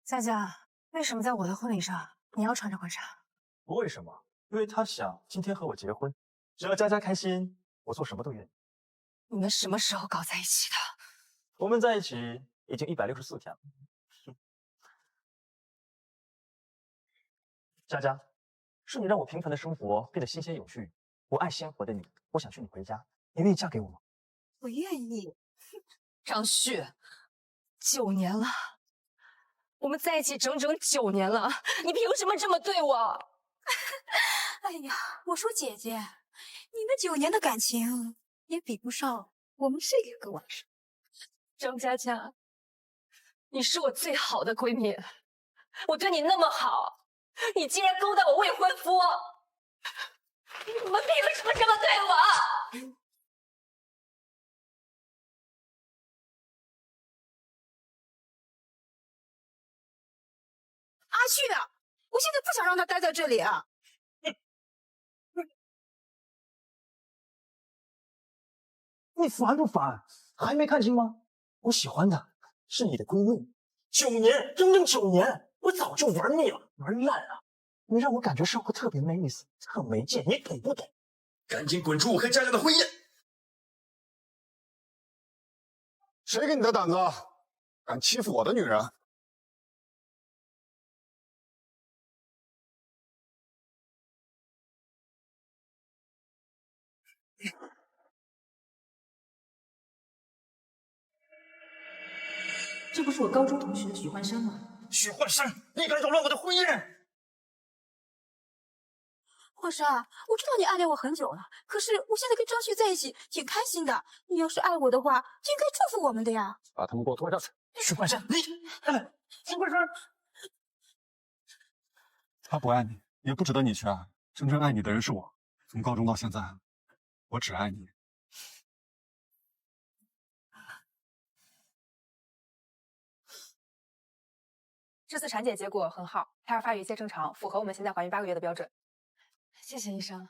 佳佳，为什么在我的婚礼上你要穿着婚纱？不为什么，因为他想今天和我结婚，只要佳佳开心，我做什么都愿意。你们什么时候搞在一起的？我们在一起已经164天了。佳佳，是你让我平凡的生活变得新鲜有趣。我爱鲜活的你，我想娶你回家，你愿意嫁给我吗？我愿意。张旭，9年了，我们在一起整整9年了，你凭什么这么对我？哎呀，我说姐姐，你们9年的感情也比不上我们这个晚上。张佳佳，你是我最好的闺蜜，我对你那么好，你竟然勾搭我未婚夫，你们凭什么这么对我？阿旭啊，我现在不想让他待在这里啊。你烦不烦？还没看清吗？我喜欢的是你的闺蜜。9年，整整9年，我早就玩腻了，玩烂了。你让我感觉生活特别没意思，特没劲，你懂不懂？赶紧滚出我和佳佳的婚宴！谁给你的胆子，敢欺负我的女人？这不是我高中同学许幻山吗？许幻山，你敢扰乱我的婚宴！幻山，我知道你暗恋我很久了，可是我现在跟张旭在一起挺开心的。你要是爱我的话，就应该祝福我们的呀。把他们给我拖下去！许幻山，许幻山，他不爱你，也不值得你去爱。真正爱你的人是我。从高中到现在，我只爱你。这次产检结果很好，胎儿发育一切正常，符合我们现在怀孕8个月的标准。谢谢医生。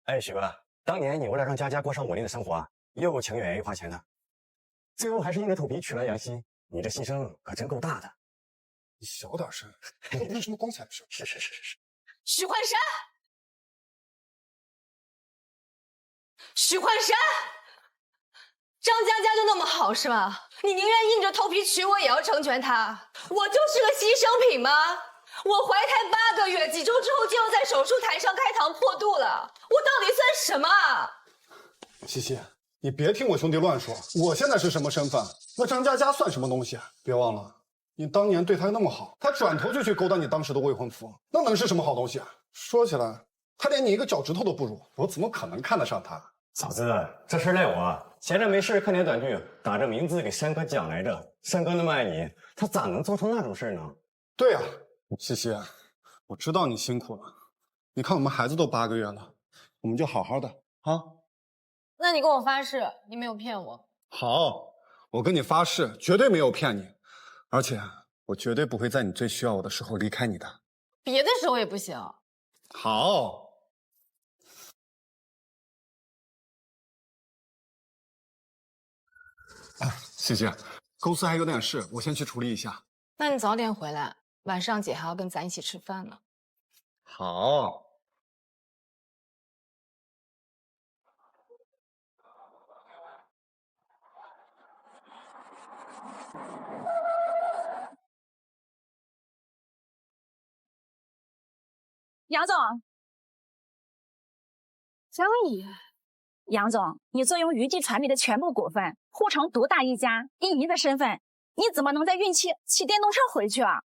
哎，许哥，当年你为了让佳佳过上稳定的生活，又情愿又花钱的，最后还是硬着头皮娶了杨希，你这牺牲可真够大的。你小点声，我不是什么光彩的事。是。许幻山，许幻山，张佳佳就那么好是吗？你宁愿硬着头皮娶我，也要成全她？我就是个牺牲品吗？我怀胎8个月，几周之后就要在手术台上开膛破肚了，我到底算什么？西西，你别听我兄弟乱说。我现在是什么身份？那张佳佳算什么东西？别忘了，你当年对她那么好，她转头就去勾搭你当时的未婚夫，那能是什么好东西啊？说起来，她连你一个脚趾头都不如，我怎么可能看得上她？嫂子，这事赖我，闲着没事看点短剧，打着名字给山哥讲来着。山哥那么爱你，他咋能做出那种事呢？对呀，西西，我知道你辛苦了。你看我们孩子都8个月了，我们就好好的啊。那你跟我发誓，你没有骗我。好，我跟你发誓，绝对没有骗你，而且我绝对不会在你最需要我的时候离开你的。别的时候也不行。好。西西，公司还有点事，我先去处理一下。那你早点回来，晚上姐还要跟咱一起吃饭呢。好。杨总，江怡，杨总，你坐拥娱记传媒的全部股份，护城独大一家，以您的身份，你怎么能在孕期骑电动车回去啊？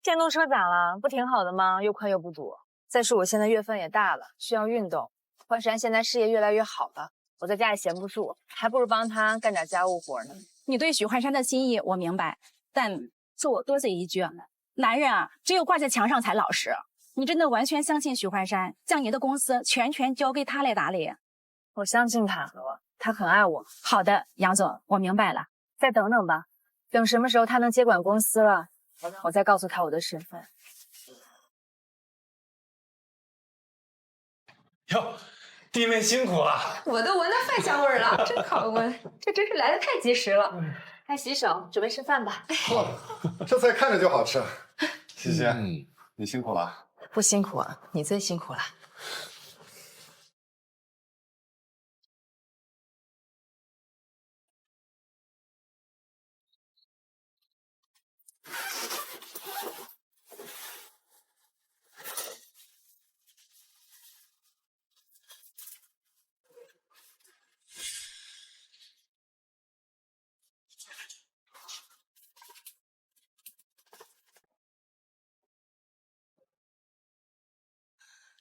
电动车咋了？不挺好的吗？又快又不堵。再说我现在月份也大了，需要运动。幻山现在事业越来越好了，我在家里闲不住，还不如帮他干点家务活呢。你对许幻山的心意我明白，但恕我多嘴一句，男人啊，只有挂在墙上才老实。你真的完全相信许幻山，将你的公司全权交给他来打理？我相信他，他很爱我。好的，杨总，我明白了。再等等吧，等什么时候他能接管公司了，我再告诉他我的身份。哟，弟妹辛苦了。我都闻到饭香味儿了，真好闻，这真是来的太及时了。该洗手，准备吃饭吧。这菜看着就好吃。西西，你辛苦了。不辛苦啊，你最辛苦了。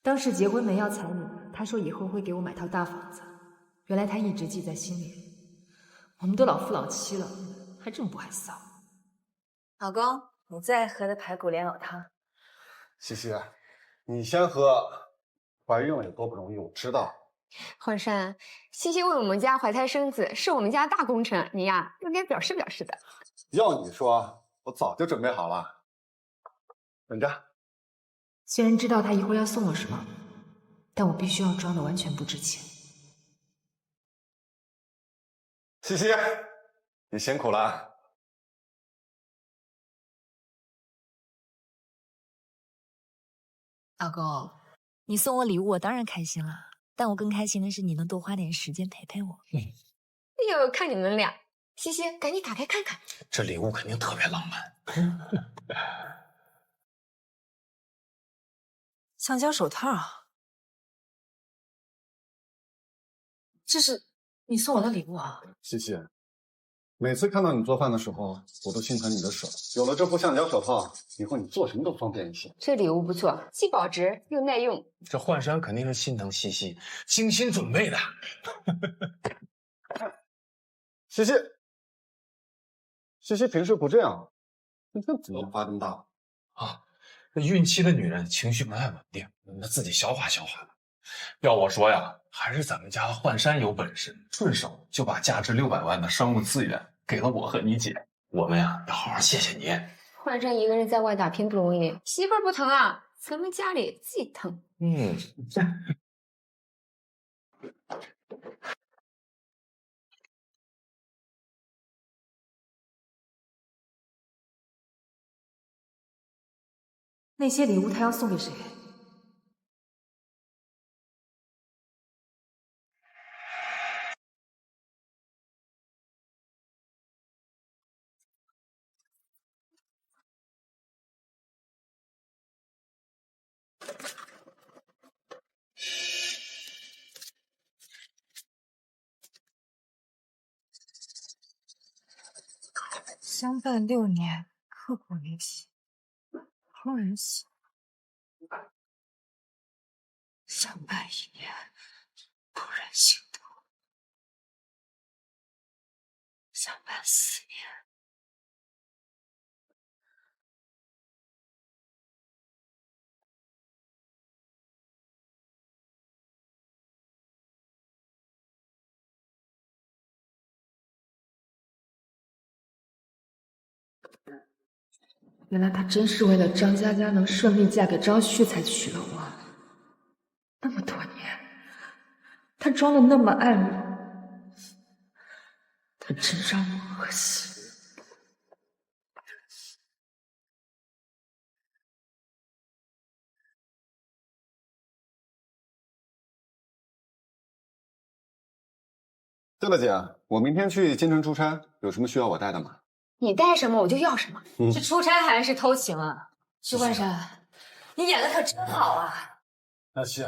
当时结婚没要彩礼，他说以后会给我买套大房子，原来他一直记在心里。我们都老夫老妻了，还这么不害臊。老公，你最爱喝的排骨莲藕汤。西西，你先喝，怀孕了有多不容易，我知道。焕山，西西为我们家怀胎生子，是我们家大工程，你呀应该表示表示的。要你说，我早就准备好了。等着。虽然知道他一会儿要送我什么，但我必须要装的完全不知情。西西，你辛苦了。老公，你送我礼物，我当然开心了，但我更开心的是你能多花点时间陪陪我。哎呦，看你们俩，西西，赶紧打开看看，这礼物肯定特别浪漫。橡胶手套，这是你送我的礼物啊！西西，每次看到你做饭的时候，我都心疼你的手。有了这副橡胶手套，以后你做什么都方便一些。这礼物不错，既保值又耐用。这焕山肯定是心疼西西，精心准备的。西西，西西平时不这样，今天怎么发这么大啊？这孕期的女人情绪不太稳定，那自己消化消化吧。要我说呀，还是咱们家焕山有本事，顺手就把价值600万的商务资源给了我和你姐。我们呀，要好好谢谢你。焕山一个人在外打拼不容易，媳妇儿不疼啊，咱们家里自己疼。那些礼物他要送给谁？相伴6年，刻骨铭心，怦然心动；相伴1年，怦然心动；相伴4年。原来他真是为了张佳佳能顺利嫁给张旭才娶了我。那么多年，他装的那么爱我，他真让我恶心。对了，姐，我明天去京城出差，有什么需要我带的吗？你带什么我就要什么。是出差还是偷情啊？徐焕山，你演的可真好啊！南希，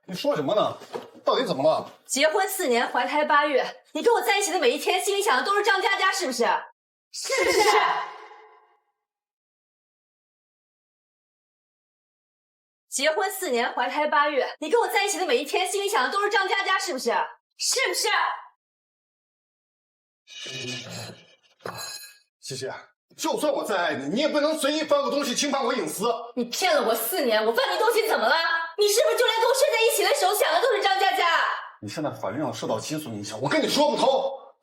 你说什么呢？到底怎么了？结婚4年，怀胎8月，你跟我在一起的每一天，心里想的都是张佳佳，是不是？是不是？结婚4年，怀胎8月，你跟我在一起的每一天，心里想的都是张佳佳，是不是？是不是？西西，就算我再爱你，你也不能随意翻个东西侵犯我隐私。你骗了我4年，我翻你东西怎么了？你是不是就连跟我睡在一起的时候想的都是张佳佳？你现在怀孕了，受到激素影响，我跟你说不通。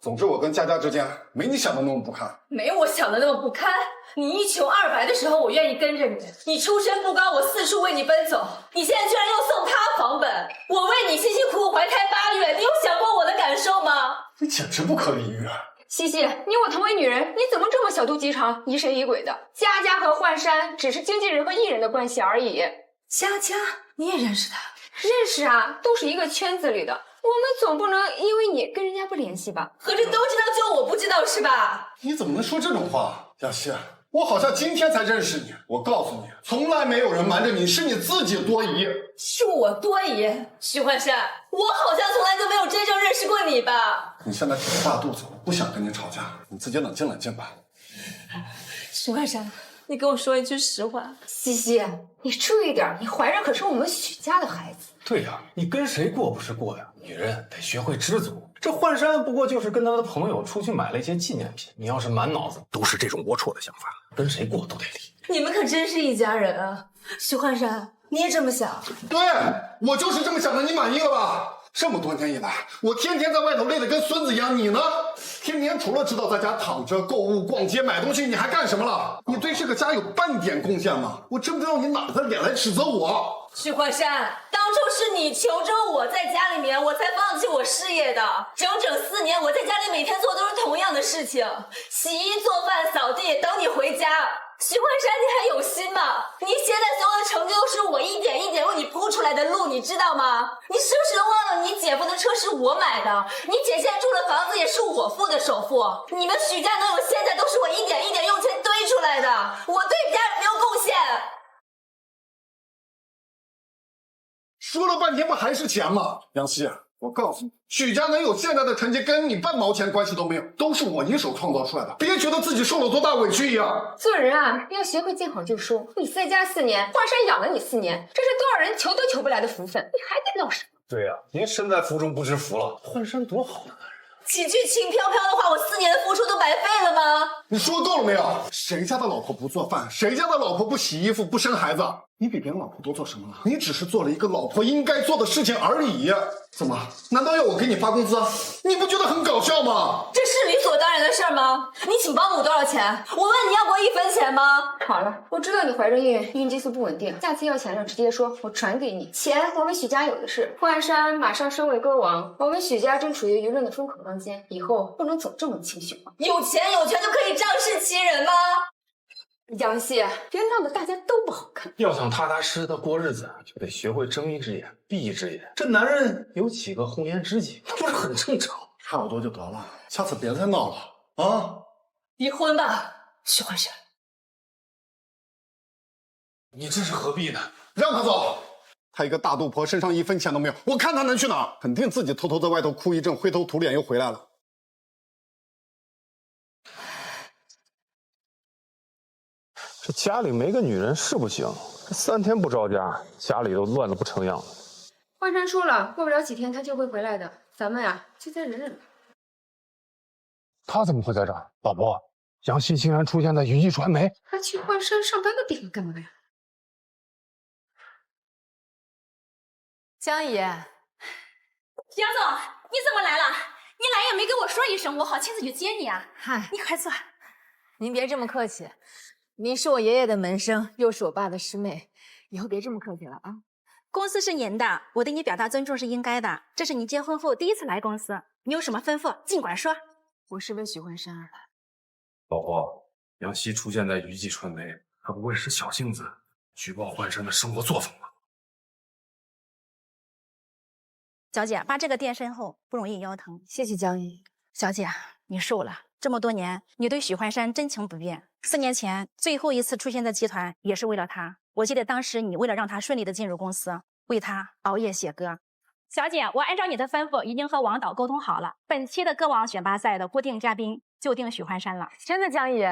总之，我跟佳佳之间没你想的那么不堪。没我想的那么不堪。你一穷二白的时候，我愿意跟着你；你出身不高，我四处为你奔走。你现在居然又送他房本，我为你辛辛苦苦怀胎8月，你有想过我的感受吗？你简直不可理喻啊！西西，你我同为女人，你怎么这么小肚鸡肠、疑神疑鬼的？佳佳和幻山只是经纪人和艺人的关系而已。佳佳，你也认识他？认识啊，都是一个圈子里的。我们总不能因为你跟人家不联系吧？合着都知道，就我不知道是吧？你怎么能说这种话，雅西？我好像今天才认识你。我告诉你，从来没有人瞒着你，是你自己多疑。是我多疑？许幻山，我好像从来就没有真正认识过你吧？你现在挺着大肚子，我不想跟你吵架，你自己冷静冷静吧。许幻山，你跟我说一句实话。西西，你注意点，你怀着可是我们许家的孩子。对呀，你跟谁过不是过呀？女人得学会知足。这幻山不过就是跟他的朋友出去买了一些纪念品，你要是满脑子都是这种龌龊的想法，跟谁过都得离。你们可真是一家人啊！许幻山，你也这么想？对，我就是这么想的，你满意了吧？这么多年以来，我天天在外头累得跟孙子一样，你呢？天天除了知道在家躺着、购物、逛街、买东西，你还干什么了？你对这个家有半点贡献吗？我真不知道你哪来的脸来指责我。许幻山，当初是你求着我在家里面，我才放弃我事业的。整整4年，我在家里每天做都是同样的事情，洗衣、做饭、扫地，等你回家。许幻山，你还有心吗？你现在所有的成就都是我一点一点为你铺出来的路，你知道吗？你是不是都忘了你姐夫的车是我买的，你姐现在住的房子也是我付的首付，你们许家能有现在都是我一点一点用钱堆出来的，我对家人没有贡献。说了半天不还是钱吗？杨希，我告诉你，许家能有现在的成绩，跟你半毛钱关系都没有，都是我一手创造出来的。别觉得自己受了多大委屈一样。做人啊，要学会见好就收。你在家4年，华山养了你4年，这是多少人求都求不来的福分，你还得闹什么？对呀，您身在福中不知福了。幻山多好的男人。几句轻飘飘的话，我4年的付出都白费了吗？你说够了没有？谁家的老婆不做饭？谁家的老婆不洗衣服、不生孩子？你比别人老婆多做什么了？你只是做了一个老婆应该做的事情而已。怎么？难道要我给你发工资？你不觉得很搞笑吗？这是理所当然的事儿吗？你请保姆多少钱？我问你要过1分钱吗？好了，我知道你怀着孕，孕激素不稳定，下次要钱了直接说，我传给你。钱我们许家有的是。幻山马上升为歌王，我们许家正处于舆论的风口浪尖，以后不能总这么清醒了。有钱有权就可以仗势欺人吗？杨希，别闹得大家都不好看。要想踏踏实实的过日子，就得学会睁一只眼闭一只眼。这男人有几个红颜知己，那不是很正常？差不多就得了，下次别再闹了啊！离婚吧，许幻山。你这是何必呢？让他走。他一个大肚婆，身上1分钱都没有，我看他能去哪儿？肯定自己偷偷在外头哭一阵，灰头土脸又回来了。这家里没个女人是不行，这3天不着家，家里都乱得不成样子。幻山说了，过不了几天他就会回来的，咱们呀就再忍忍吧。他怎么会在这儿？老婆，杨希竟然出现在娱记传媒，他去幻山上班的地方干嘛呀？江姨，杨总，你怎么来了？你来也没跟我说一声，我好亲自去接你啊！嗨，你快坐。您别这么客气，您是我爷爷的门生，又是我爸的师妹，以后别这么客气了啊。公司是您的，我对你表达尊重是应该的。这是你结婚后第1次来公司，你有什么吩咐尽管说。我是为许幻山而来。老婆，杨希出现在娱记传媒，他不会是小性子举报幻山的生活作风吧？小姐，把这个垫身后不容易腰疼。谢谢江姨。小姐，你瘦了，这么多年，你对许幻山真情不变。4年前最后一次出现在集团，也是为了他。我记得当时你为了让他顺利的进入公司，为他熬夜写歌。小姐，我按照你的吩咐，已经和王导沟通好了，本期的歌王选拔赛的固定嘉宾就定许幻山了。真的，江姨，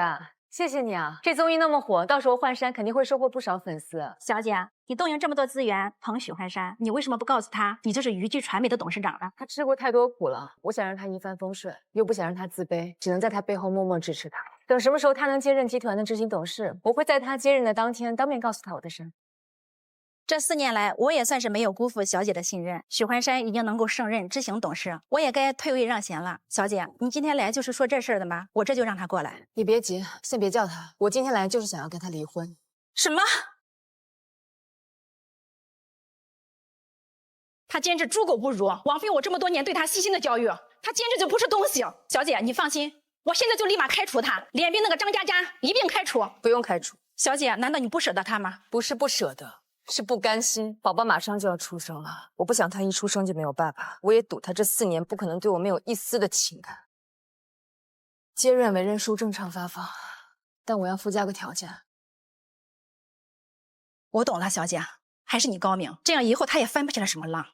谢谢你啊！这综艺那么火，到时候幻山肯定会收获不少粉丝。小姐，你动用这么多资源捧许幻山，你为什么不告诉他，你就是娱记传媒的董事长呢？他吃过太多苦了，我想让他一帆风顺，又不想让他自卑，只能在他背后默默支持他。等什么时候他能接任集团的执行董事，我会在他接任的当天当面告诉他我的身份。这4年来，我也算是没有辜负小姐的信任。许幻山已经能够胜任执行董事，我也该退位让贤了。小姐，你今天来就是说这事儿的吗？我这就让他过来。你别急，先别叫他。我今天来就是想要跟他离婚。什么？他简直猪狗不如，枉费我这么多年对他细心的教育，他简直就不是东西。小姐，你放心，我现在就立马开除他，连并那个张佳佳一并开除。不用开除。小姐，难道你不舍得他吗？不是不舍得。是不甘心，宝宝马上就要出生了，我不想他一出生就没有爸爸，我也赌他这4年不可能对我没有一丝的情感。接任委任书正常发放，但我要附加个条件。我懂了，小姐，还是你高明，这样以后他也翻不起来什么浪。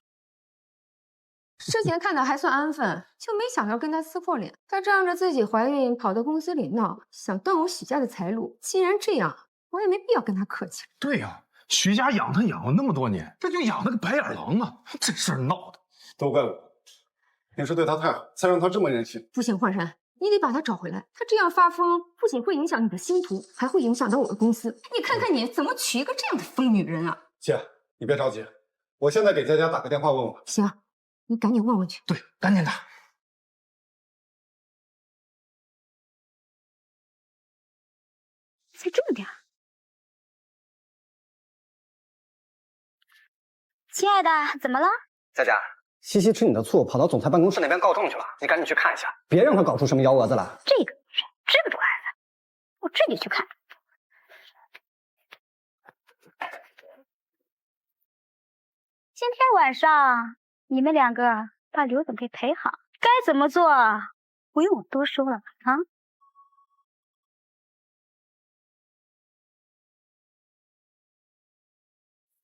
之前看到还算安分，就没想着跟他撕破脸。他仗着自己怀孕跑到公司里闹，想断我许家的财路。既然这样，我也没必要跟他客气。对呀。徐家养他养了那么多年，这就养了个白眼狼啊！这事儿闹的，都怪我，平时对他太好，才让他这么任性。不行，幻山，你得把他找回来。他这样发疯，不仅会影响你的星途，还会影响到我的公司。你看看你怎么娶一个这样的疯女人啊！姐，你别着急，我现在给佳佳打个电话问问。行，你赶紧问问去。对，赶紧打。才这么点儿。亲爱的，怎么了？佳佳，西西吃你的醋，跑到总裁办公室那边告状去了，你赶紧去看一下，别让他搞出什么幺蛾子来。这个女人这么多案子，我这就去看。今天晚上你们2个把刘总给陪好，该怎么做不用我多说了啊。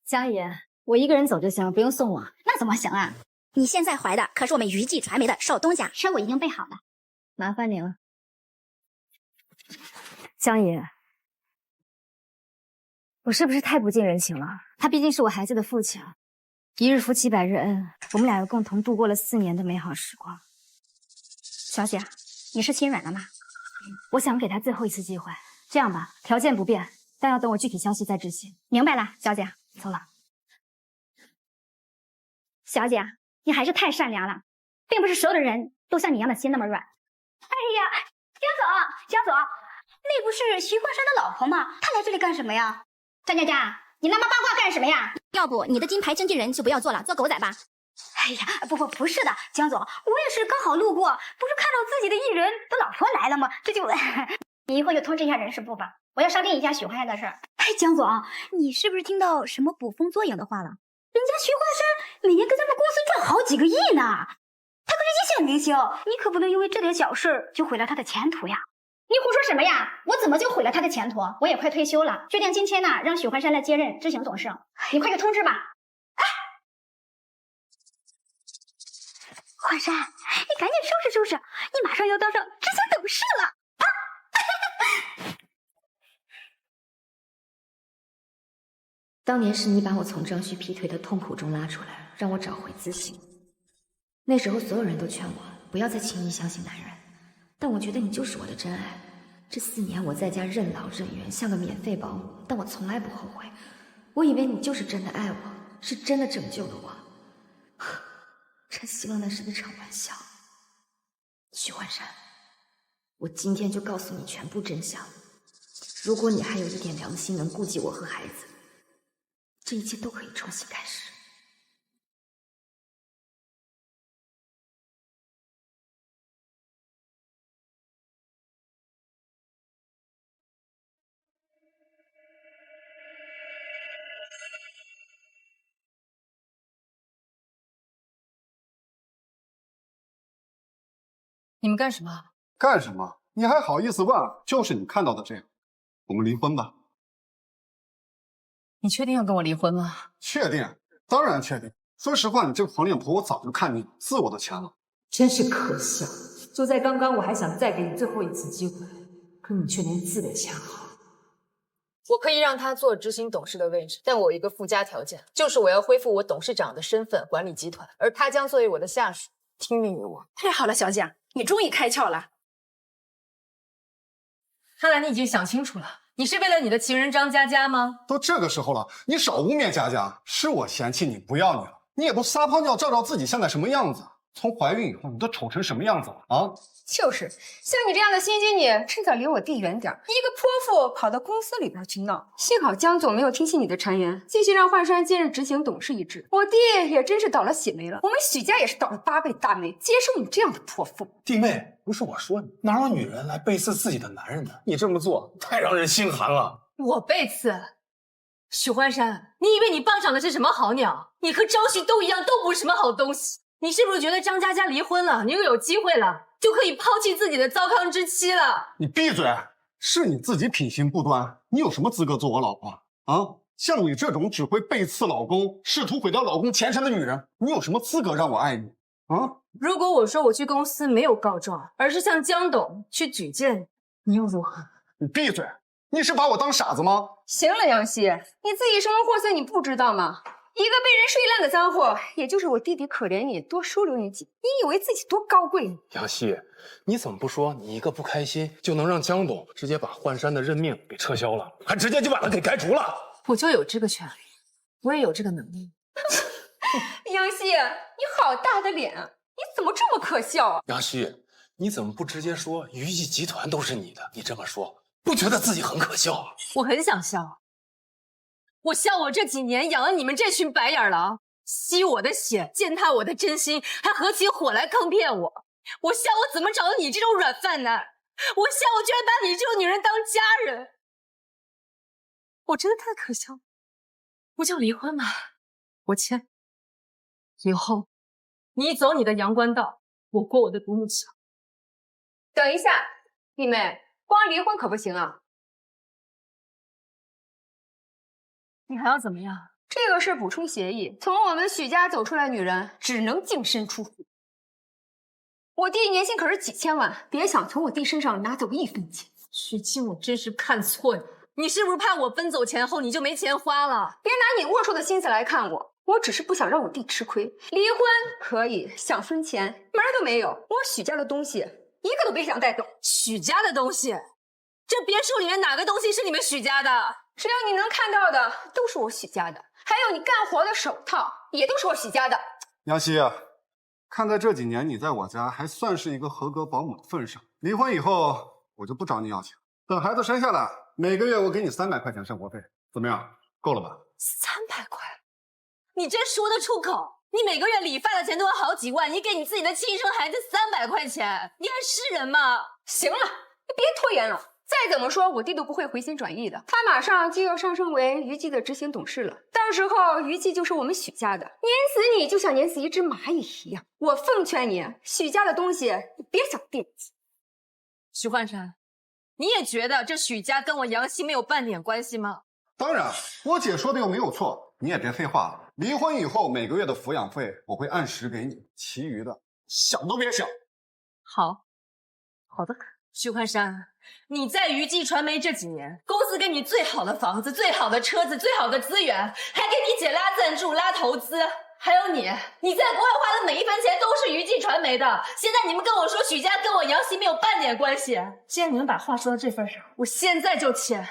江爷，我一个人走就行，不用送我。那怎么行啊？你现在怀的可是我们娱记传媒的少东家，车我已经备好了，麻烦你了。江爷，我是不是太不近人情了？他毕竟是我孩子的父亲，一日夫妻百日恩，我们俩又共同度过了4年的美好时光。小姐，你是心软了吗？我想给他最后一次机会。这样吧，条件不变，但要等我具体消息再执行。明白了，小姐。走了。小姐，你还是太善良了，并不是所有的人都像你一样的心那么软。哎呀，江总，那不是徐焕山的老婆吗？她来这里干什么呀？张佳佳，你那么八卦干什么呀？要不你的金牌经纪人就不要做了，做狗仔吧。哎呀，不是的，江总，我也是刚好路过，不是看到自己的艺人的老婆来了吗？这就你一会儿就通知一下人事部吧，我要商定一下许焕山的事儿。哎，江总，你是不是听到什么捕风捉影的话了？人家徐焕山每年跟咱们公司赚好几个亿呢，他可是一线明星，你可不能因为这点小事就毁了他的前途呀！你胡说什么呀？我怎么就毁了他的前途？我也快退休了，决定今天呢让许焕山来接任执行董事，你快去通知吧。哎，焕山，你赶紧收拾收拾，你马上要当上执行董事了啊！当年是你把我从张旭劈腿的痛苦中拉出来，让我找回自信。那时候所有人都劝我不要再轻易相信男人，但我觉得你就是我的真爱。这4年我在家任劳任怨，像个免费保姆，但我从来不后悔。我以为你就是真的爱我，是真的拯救了我。真希望那是一场玩笑。许幻山，我今天就告诉你全部真相。如果你还有一点良心，能顾及我和孩子，这一切都可以重新开始。你们干什么？干什么？你还好意思问？就是你看到的这样。我们离婚吧。你确定要跟我离婚吗？确定，当然确定。说实话，你这个黄脸婆，我早就看腻了，撕我的钱了。真是可笑！就在刚刚，我还想再给你最后一次机会，可你却连字都签好。我可以让他做执行董事的位置，但我有一个附加条件，就是我要恢复我董事长的身份管理集团，而他将作为我的下属，听命于我。太好了，小姐，你终于开窍了。看来你已经想清楚了，你是为了你的情人张佳佳吗？都这个时候了，你少污蔑佳佳，是我嫌弃你不要你了，你也不撒泡尿照照自己现在什么样子？从怀孕以后，你都丑成什么样子了啊？就是像你这样的心机女，趁早离我弟远点。一个泼妇跑到公司里边去闹，幸好江总没有听信你的谗言，继续让焕山接任执行董事一职。我弟也真是倒了血霉了，我们许家也是倒了8辈大霉，接受你这样的泼妇。弟妹，不是我说你，哪有女人来背刺自己的男人的？你这么做太让人心寒了。我背刺？许幻山，你以为你傍上的是什么好鸟？你和朝夕都一样，都不是什么好东西。你是不是觉得张佳佳离婚了，你又有机会了，就可以抛弃自己的糟糠之妻了？你闭嘴！是你自己品行不端，你有什么资格做我老婆啊？像你这种只会背刺老公、试图毁掉老公前程的女人，你有什么资格让我爱你啊？如果我说我去公司没有告状，而是向江董去举荐你，又如何？你闭嘴！你是把我当傻子吗？行了，杨希，你自己生龙货色你不知道吗？一个被人睡烂的脏货，也就是我弟弟可怜你，多收留你几，你以为自己多高贵？杨希，你怎么不说你一个不开心就能让江董直接把焕山的任命给撤销了，还直接就把他给开除了？我就有这个权利，我也有这个能力。杨希，你好大的脸啊！你怎么这么可笑啊？杨希，你怎么不直接说娱记集团都是你的？你这么说，不觉得自己很可笑啊？我很想笑。我笑我这几年养了你们这群白眼狼，吸我的血，践踏我的真心，还合起伙来坑骗我。我笑我怎么找到你这种软饭男，我笑我居然把你这种女人当家人。我真的太可笑了。不就离婚吗？我签。以后你走你的阳关道，我过我的独木桥。等一下，弟妹，光离婚可不行啊！你还要怎么样？这个是补充协议，从我们许家走出来，女人只能净身出户。我弟年薪可是几千万，别想从我弟身上拿走1分钱。许静，我真是看错你，你是不是怕我分走前后你就没钱花了？别拿你龌龊的心思来看我，我只是不想让我弟吃亏。离婚可以，想分钱门儿都没有。我许家的东西一个都别想带走。许家的东西？这别墅里面哪个东西是你们许家的？只要你能看到的，都是我许家的。还有你干活的手套，也都是我许家的。杨希啊，看在这几年你在我家还算是一个合格保姆的份上，离婚以后我就不找你要钱。等孩子生下来，每个月我给你300块钱生活费，怎么样？够了吧？300块？你真说得出口？你每个月理发的钱都要好几万，你给你自己的亲生孩子300块钱，你还是人吗？行了，你别拖延了。再怎么说，我弟都不会回心转意的。他马上就要上升为娱记的执行董事了，到时候娱记就是我们许家的，碾死你就像碾死一只蚂蚁一样。我奉劝你，许家的东西你别想惦记。许幻山，你也觉得这许家跟我杨希没有半点关系吗？当然，我姐说的又没有错，你也别废话了。离婚以后每个月的抚养费我会按时给你，其余的想都别想。好，好的。许幻山，你在娱记传媒这几年，公司给你最好的房子、最好的车子、最好的资源，还给你姐拉赞助、拉投资。还有你在国外花的每一分钱都是娱记传媒的。现在你们跟我说许家跟我杨希没有半点关系，既然你们把话说到这份上，我现在就签。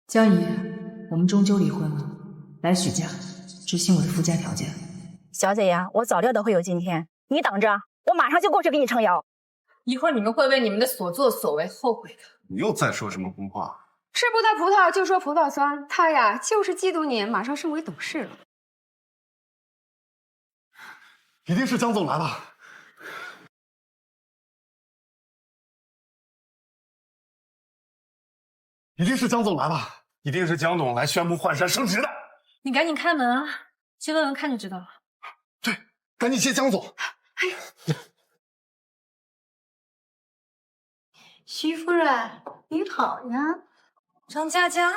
江姨，我们终究离婚了，来许家执行我的附加条件。小姐呀，我早料到会有今天，你等着，我马上就过去给你撑腰。一会儿你们会为你们的所作所为后悔的。你又在说什么空话？吃不到葡萄就说葡萄酸，他呀就是嫉妒你马上升为董事了。一定是江总来了。一定是江总来了，一定是江总来宣布焕山升职的。你赶紧开门啊，去问问看就知道了。对，赶紧接江总。哎呀，徐夫人，你好呀。张佳佳，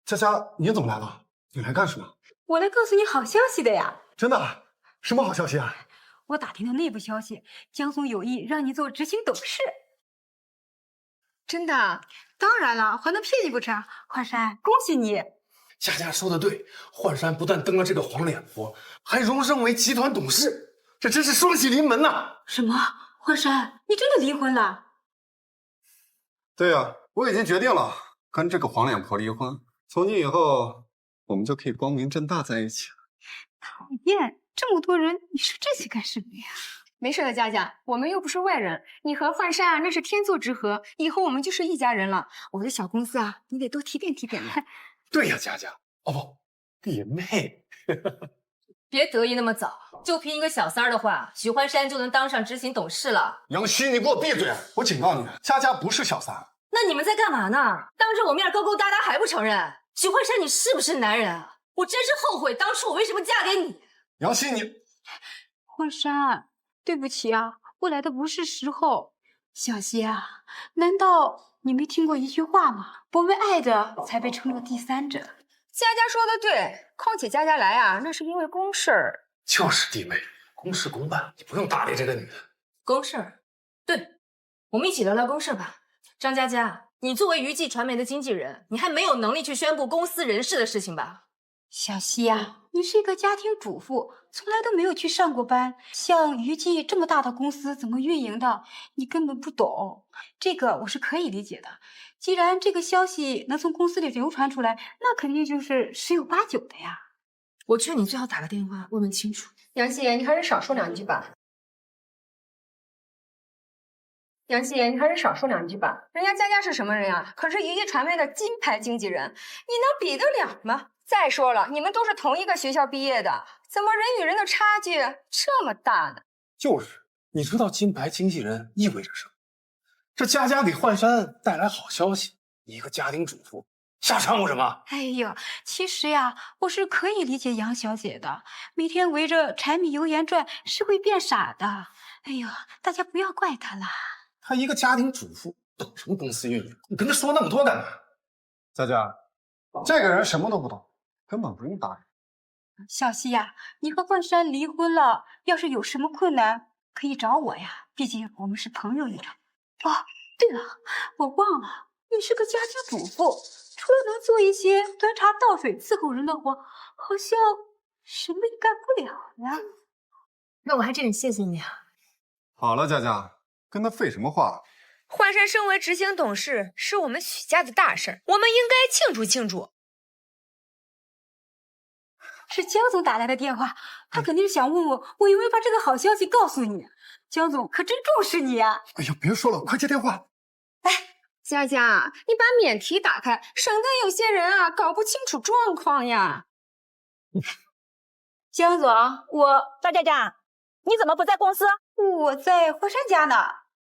佳佳，你怎么来了？你来干什么？我来告诉你好消息的呀。真的？什么好消息啊？我打听的内部消息，江总有意让你做执行董事。真的？当然了，还能骗你不成？华山，恭喜你！佳佳说的对，焕山不但登了这个黄脸婆，还荣升为集团董事，这真是双喜临门呐！什么？华山，你真的离婚了？对呀，我已经决定了，跟这个黄脸婆离婚。从今以后，我们就可以光明正大在一起了。讨厌，这么多人，你说这些干什么呀？没事的，佳佳，我们又不是外人，你和焕山那是天作之合，以后我们就是一家人了。我的小公司啊，你得多提点提点的。对呀，佳佳，哦不，弟妹，别得意那么早，就凭一个小三儿的话，许幻山就能当上执行董事了。杨希，你给我闭嘴！我警告你，佳佳不是小三。那你们在干嘛呢？当着我面勾勾搭搭还不承认？许幻山，你是不是男人啊？我真是后悔当初我为什么嫁给你。杨希，你幻山，对不起啊，我来的不是时候。小希啊，难道你没听过一句话吗？不为爱的才被称作第三者。佳佳说的对，况且佳佳来啊，那是因为公事儿。就是弟妹，公事公办，你不用搭理这个女的。公事儿，对，我们一起聊聊公事吧。张佳佳，你作为娱记传媒的经纪人，你还没有能力去宣布公司人事的事情吧？小希啊，你是一个家庭主妇，从来都没有去上过班。像娱记这么大的公司怎么运营的，你根本不懂。这个我是可以理解的。既然这个消息能从公司里流传出来，那肯定就是十有八九的呀。我劝你最好打个电话问问清楚。杨希，你还是少说两句吧。杨希，你还是少说两句吧。人家佳佳是什么人呀？可是娱记传媒的金牌经纪人，你能比得了吗？再说了，你们都是同一个学校毕业的，怎么人与人的差距这么大呢？就是，你知道金牌经纪人意味着什么？这佳佳给焕山带来好消息，你一个家庭主妇瞎掺和什么？哎呀，其实呀，我是可以理解杨小姐的，每天围着柴米油盐转是会变傻的。哎呀，大家不要怪她啦。她一个家庭主妇，懂什么公司运营？你跟她说那么多干嘛？佳佳，这个人什么都不懂，根本不用搭理。小希呀，你和焕山离婚了，要是有什么困难，可以找我呀，毕竟我们是朋友一场。哦，对了，我忘了，你是个家庭主妇，除了能做一些端茶倒水伺候人的活，好像什么也干不了呀。那我还真得谢谢你啊。好了，佳佳，跟他废什么话？焕山升为执行董事是我们许家的大事儿，我们应该庆祝庆祝。是江总打来的电话，他肯定是想问我有没有把这个好消息告诉你。江总可真重视你啊！哎呀，别说了，快接电话。哎，佳佳，你把免提打开，省得有些人啊搞不清楚状况呀。江总，张佳佳，你怎么不在公司？我在华山家呢。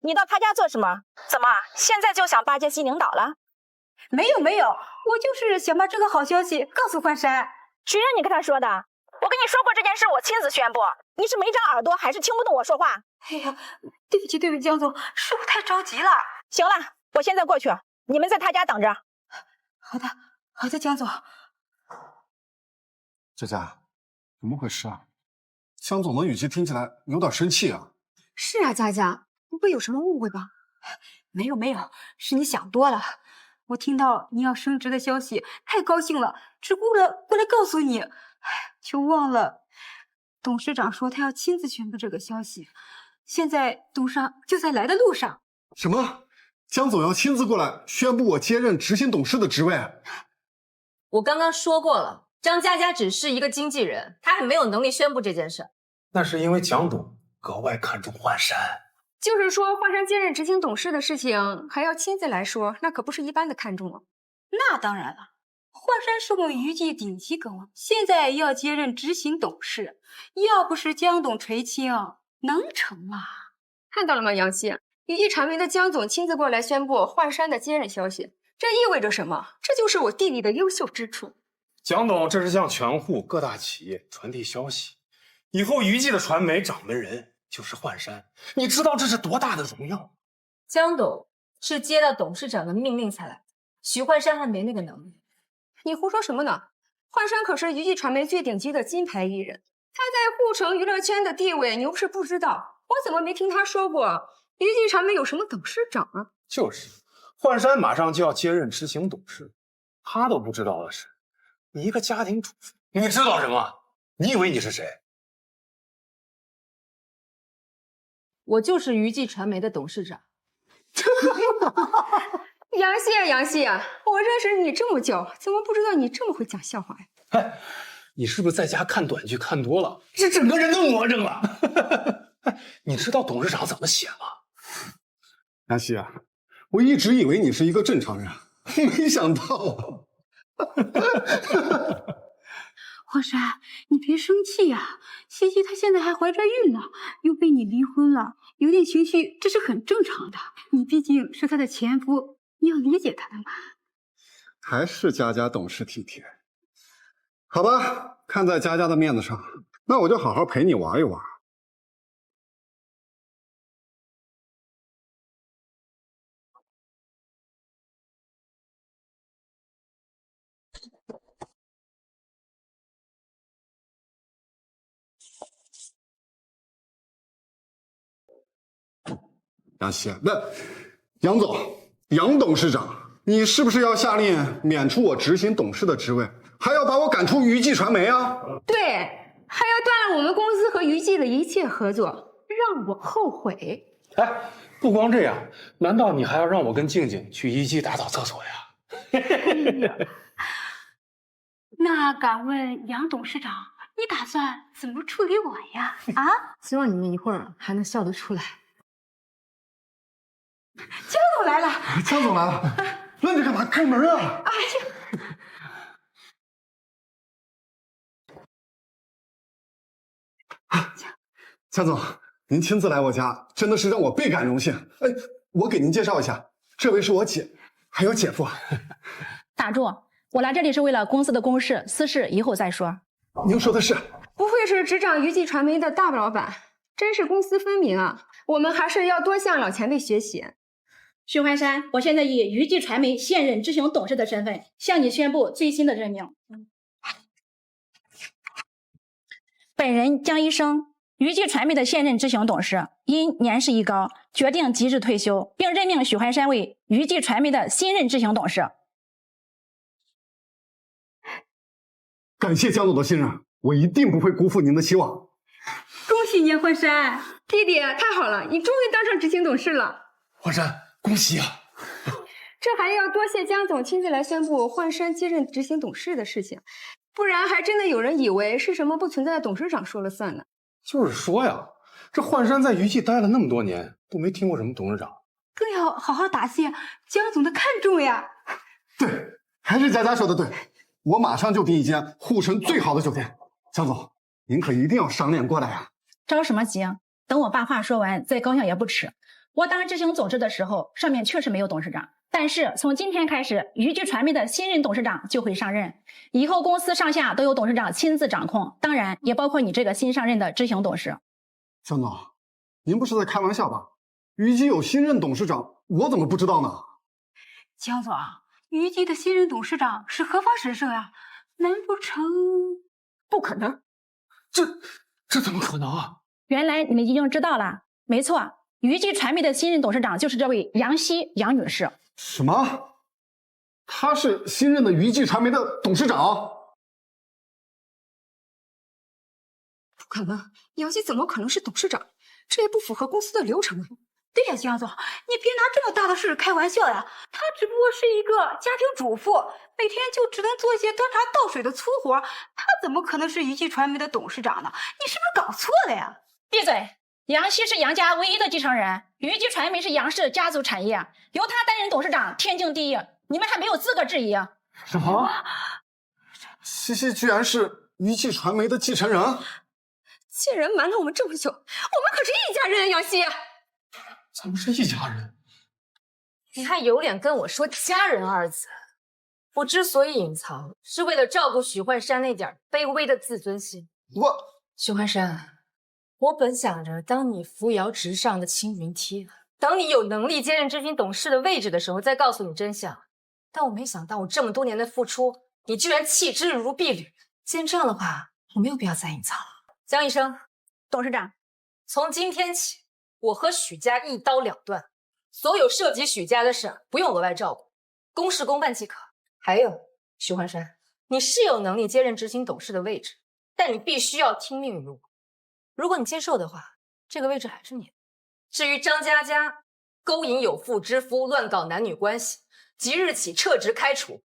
你到他家做什么？怎么现在就想巴结新领导了？没有，我就是想把这个好消息告诉焕山。谁让你跟他说的？我跟你说过这件事，我亲自宣布。你是没长耳朵，还是听不懂我说话？哎呀，对不起，江总，是我太着急了。行了，我现在过去，你们在他家等着。好的，江总。佳佳，怎么回事啊？江总的语气听起来有点生气啊。是啊，佳佳，不会有什么误会吧？没有，是你想多了。我听到你要升职的消息，太高兴了，只顾了过来告诉你，就忘了董事长说他要亲自宣布这个消息。现在董事长就在来的路上。什么？江总要亲自过来宣布我接任执行董事的职位？我刚刚说过了，张佳佳只是一个经纪人，她还没有能力宣布这件事。那是因为蒋董格外看重焕山。就是说，焕山接任执行董事的事情还要亲自来说，那可不是一般的看重了。那当然了，焕山是我们娱记顶级歌王，现在要接任执行董事，要不是江董垂青，能成吗？看到了吗，杨希？娱记传媒的江总亲自过来宣布焕山的接任消息，这意味着什么？这就是我弟弟的优秀之处。蒋董这是向全户各大企业传递消息，以后娱记的传媒掌门人就是焕山，你知道这是多大的荣耀？江董是接到董事长的命令才来，许焕山还没那个能力。你胡说什么呢？焕山可是娱记传媒最顶级的金牌艺人，他在护城娱乐圈的地位，你又是不知道，我怎么没听他说过娱记传媒有什么董事长啊？就是，焕山马上就要接任执行董事，他都不知道的是，你一个家庭主妇，你知道什么？你以为你是谁？我就是娱记传媒的董事长。杨希啊，杨希啊，我认识你这么久，怎么不知道你这么会讲笑话呀？哎，你是不是在家看短剧看多了，这整个人都魔怔了？你知道董事长怎么写吗？杨希啊，我一直以为你是一个正常人，没想到。焕山，你别生气呀，西西她现在还怀着孕呢，又被你离婚了，有点情绪，这是很正常的。你毕竟是她的前夫，你要理解她的嘛。还是佳佳懂事体贴。好吧，看在佳佳的面子上，那我就好好陪你玩一玩。杨希，不，杨总，杨董事长，你是不是要下令免除我执行董事的职位，还要把我赶出娱记传媒啊？对，还要断了我们公司和娱记的一切合作，让我后悔。哎，不光这样，难道你还要让我跟静静去娱记打扫厕所呀？那敢问杨董事长，你打算怎么处理我呀？啊？希望你们一会儿还能笑得出来。江总来了，江总来了，愣着干嘛？开门啊！啊，江总，您亲自来我家，真的是让我倍感荣幸。哎，我给您介绍一下，这位是我姐，还有姐夫。打住！我来这里是为了公司的公事，私事以后再说。您说的是？不愧是执掌娱记传媒的大老板，真是公私分明啊！我们还是要多向老前辈学习。许幻山，我现在以娱记传媒现任执行董事的身份，向你宣布最新的任命。本人江医生，娱记传媒的现任执行董事，因年事已高，决定即日退休，并任命许幻山为娱记传媒的新任执行董事。感谢江总的信任，我一定不会辜负您的期望。恭喜你，焕山弟弟，太好了，你终于当上执行董事了。焕山，恭喜啊！这还要多谢江总亲自来宣布焕山接任执行董事的事情，不然还真的有人以为是什么不存在的董事长说了算呢。就是说呀，这焕山在娱记待了那么多年，都没听过什么董事长，更要好好答谢江总的看重呀。对，还是佳佳说的对，我马上就订一间护城最好的酒店。江总，您可一定要赏脸过来啊！着什么急？等我把话说完再高兴也不迟。我当执行董事的时候，上面确实没有董事长，但是从今天开始，娱记传媒的新任董事长就会上任，以后公司上下都由董事长亲自掌控，当然也包括你这个新上任的执行董事。江总，您不是在开玩笑吧？娱记有新任董事长，我怎么不知道呢？江总，娱记的新任董事长是何方神圣呀？难不成？不可能！这怎么可能啊？原来你们已经知道了，没错。娱记传媒的新任董事长就是这位杨希杨女士。什么？她是新任的娱记传媒的董事长？不可能，杨希怎么可能是董事长？这也不符合公司的流程啊！对呀，江总，你别拿这么大的事开玩笑呀！她只不过是一个家庭主妇，每天就只能做一些端茶倒水的粗活，她怎么可能是娱记传媒的董事长呢？你是不是搞错了呀？闭嘴！杨希是杨家唯一的继承人，娱记传媒是杨氏家族产业，由他担任董事长天经地义，你们还没有资格质疑。什么？西西居然是娱记传媒的继承人？既然瞒了我们这么久，我们可是一家人啊，杨希！咱们是一家人，你还有脸跟我说家人二字？我之所以隐藏，是为了照顾许幻山那点卑微的自尊心。许幻山。我本想着当你扶摇直上的青云梯，等你有能力接任执行董事的位置的时候再告诉你真相，但我没想到我这么多年的付出，你居然弃之如敝履。既然这样的话，我没有必要再隐藏了。江医生，董事长，从今天起，我和许家一刀两断，所有涉及许家的事不用额外照顾，公事公办即可。还有，许幻山，你是有能力接任执行董事的位置，但你必须要听命于我。如果你接受的话，这个位置还是你的。至于张佳佳勾引有妇之夫，乱搞男女关系，即日起撤职开除。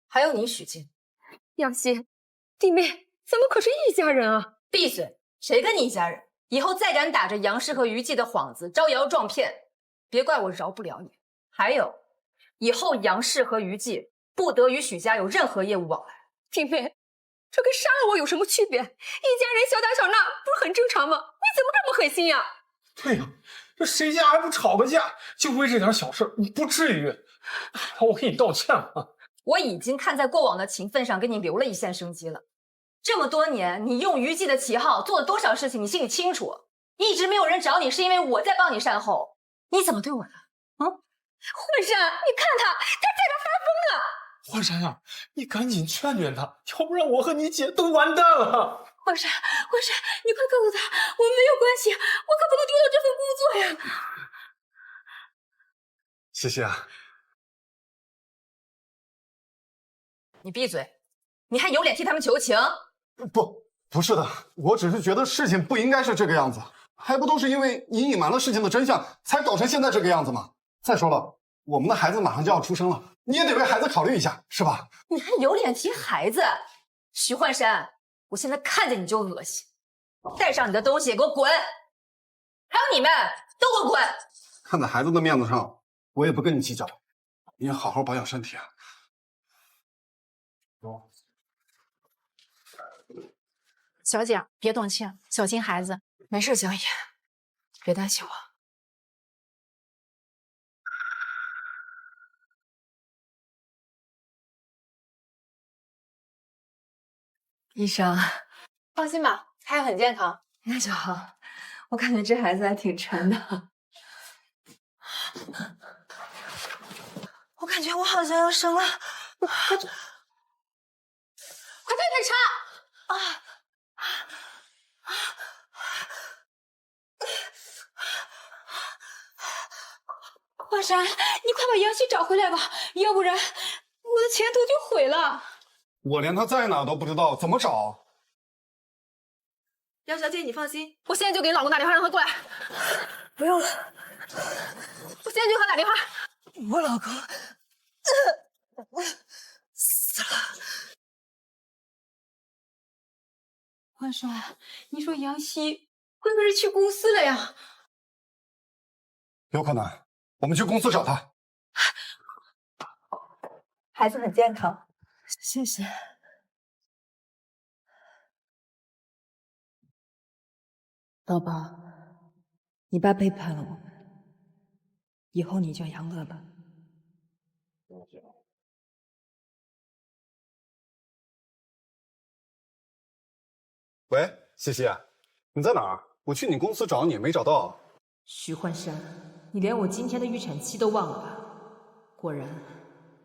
还有你许静，杨希，弟妹，咱们可是一家人啊！闭嘴！谁跟你一家人？以后再敢打着杨氏和于季的幌子招摇撞骗，别怪我饶不了你。还有，以后杨氏和于季不得与许家有任何业务往来。弟妹，这跟杀了我有什么区别？一家人小打小闹不是很正常吗？你怎么这么狠心呀？对呀，这谁家还不吵个架？就为这点小事，你不至于。我给你道歉了。我已经看在过往的情分上，给你留了一线生机了。这么多年，你用于季的旗号做了多少事情，你心里清楚。一直没有人找你，是因为我在帮你善后。你怎么对我的？幻山，你看他在这发疯了。幻山呀，你赶紧劝劝他，要不然我和你姐都完蛋了。幻山，你快告诉他，我们没有关系，我可不能丢掉这份工作呀。西西啊，你闭嘴！你还有脸替他们求情？不是的，我只是觉得事情不应该是这个样子，还不都是因为你隐瞒了事情的真相，才搞成现在这个样子吗？再说了，我们的孩子马上就要出生了，你也得为孩子考虑一下，是吧？你还有脸提孩子？徐幻山，我现在看见你就恶心，带上你的东西给我滚！还有你们都给我滚！看在孩子的面子上，我也不跟你计较，你也好好保养身体啊。小姐别动气，小心孩子。没事，江姨，别担心我。医生，放心吧，胎很健康。那就好，我感觉这孩子还挺沉的。我感觉我好像要生了，快推车啊！华山，你快把杨希找回来吧，要不然我的前途就毁了。我连他在哪都不知道，怎么找？杨小姐，你放心，我现在就给老公打电话，让他过来。不用了，我现在就给他打电话。我老公死了。华山，你说杨希会不会是去公司了呀？有可能，我们去公司找他。孩子很健康，谢谢。老爸，你爸背叛了我们，以后你叫杨乐吧。喂，西西，你在哪儿？我去你公司找你，没找到。徐幻山，你连我今天的预产期都忘了吧？果然，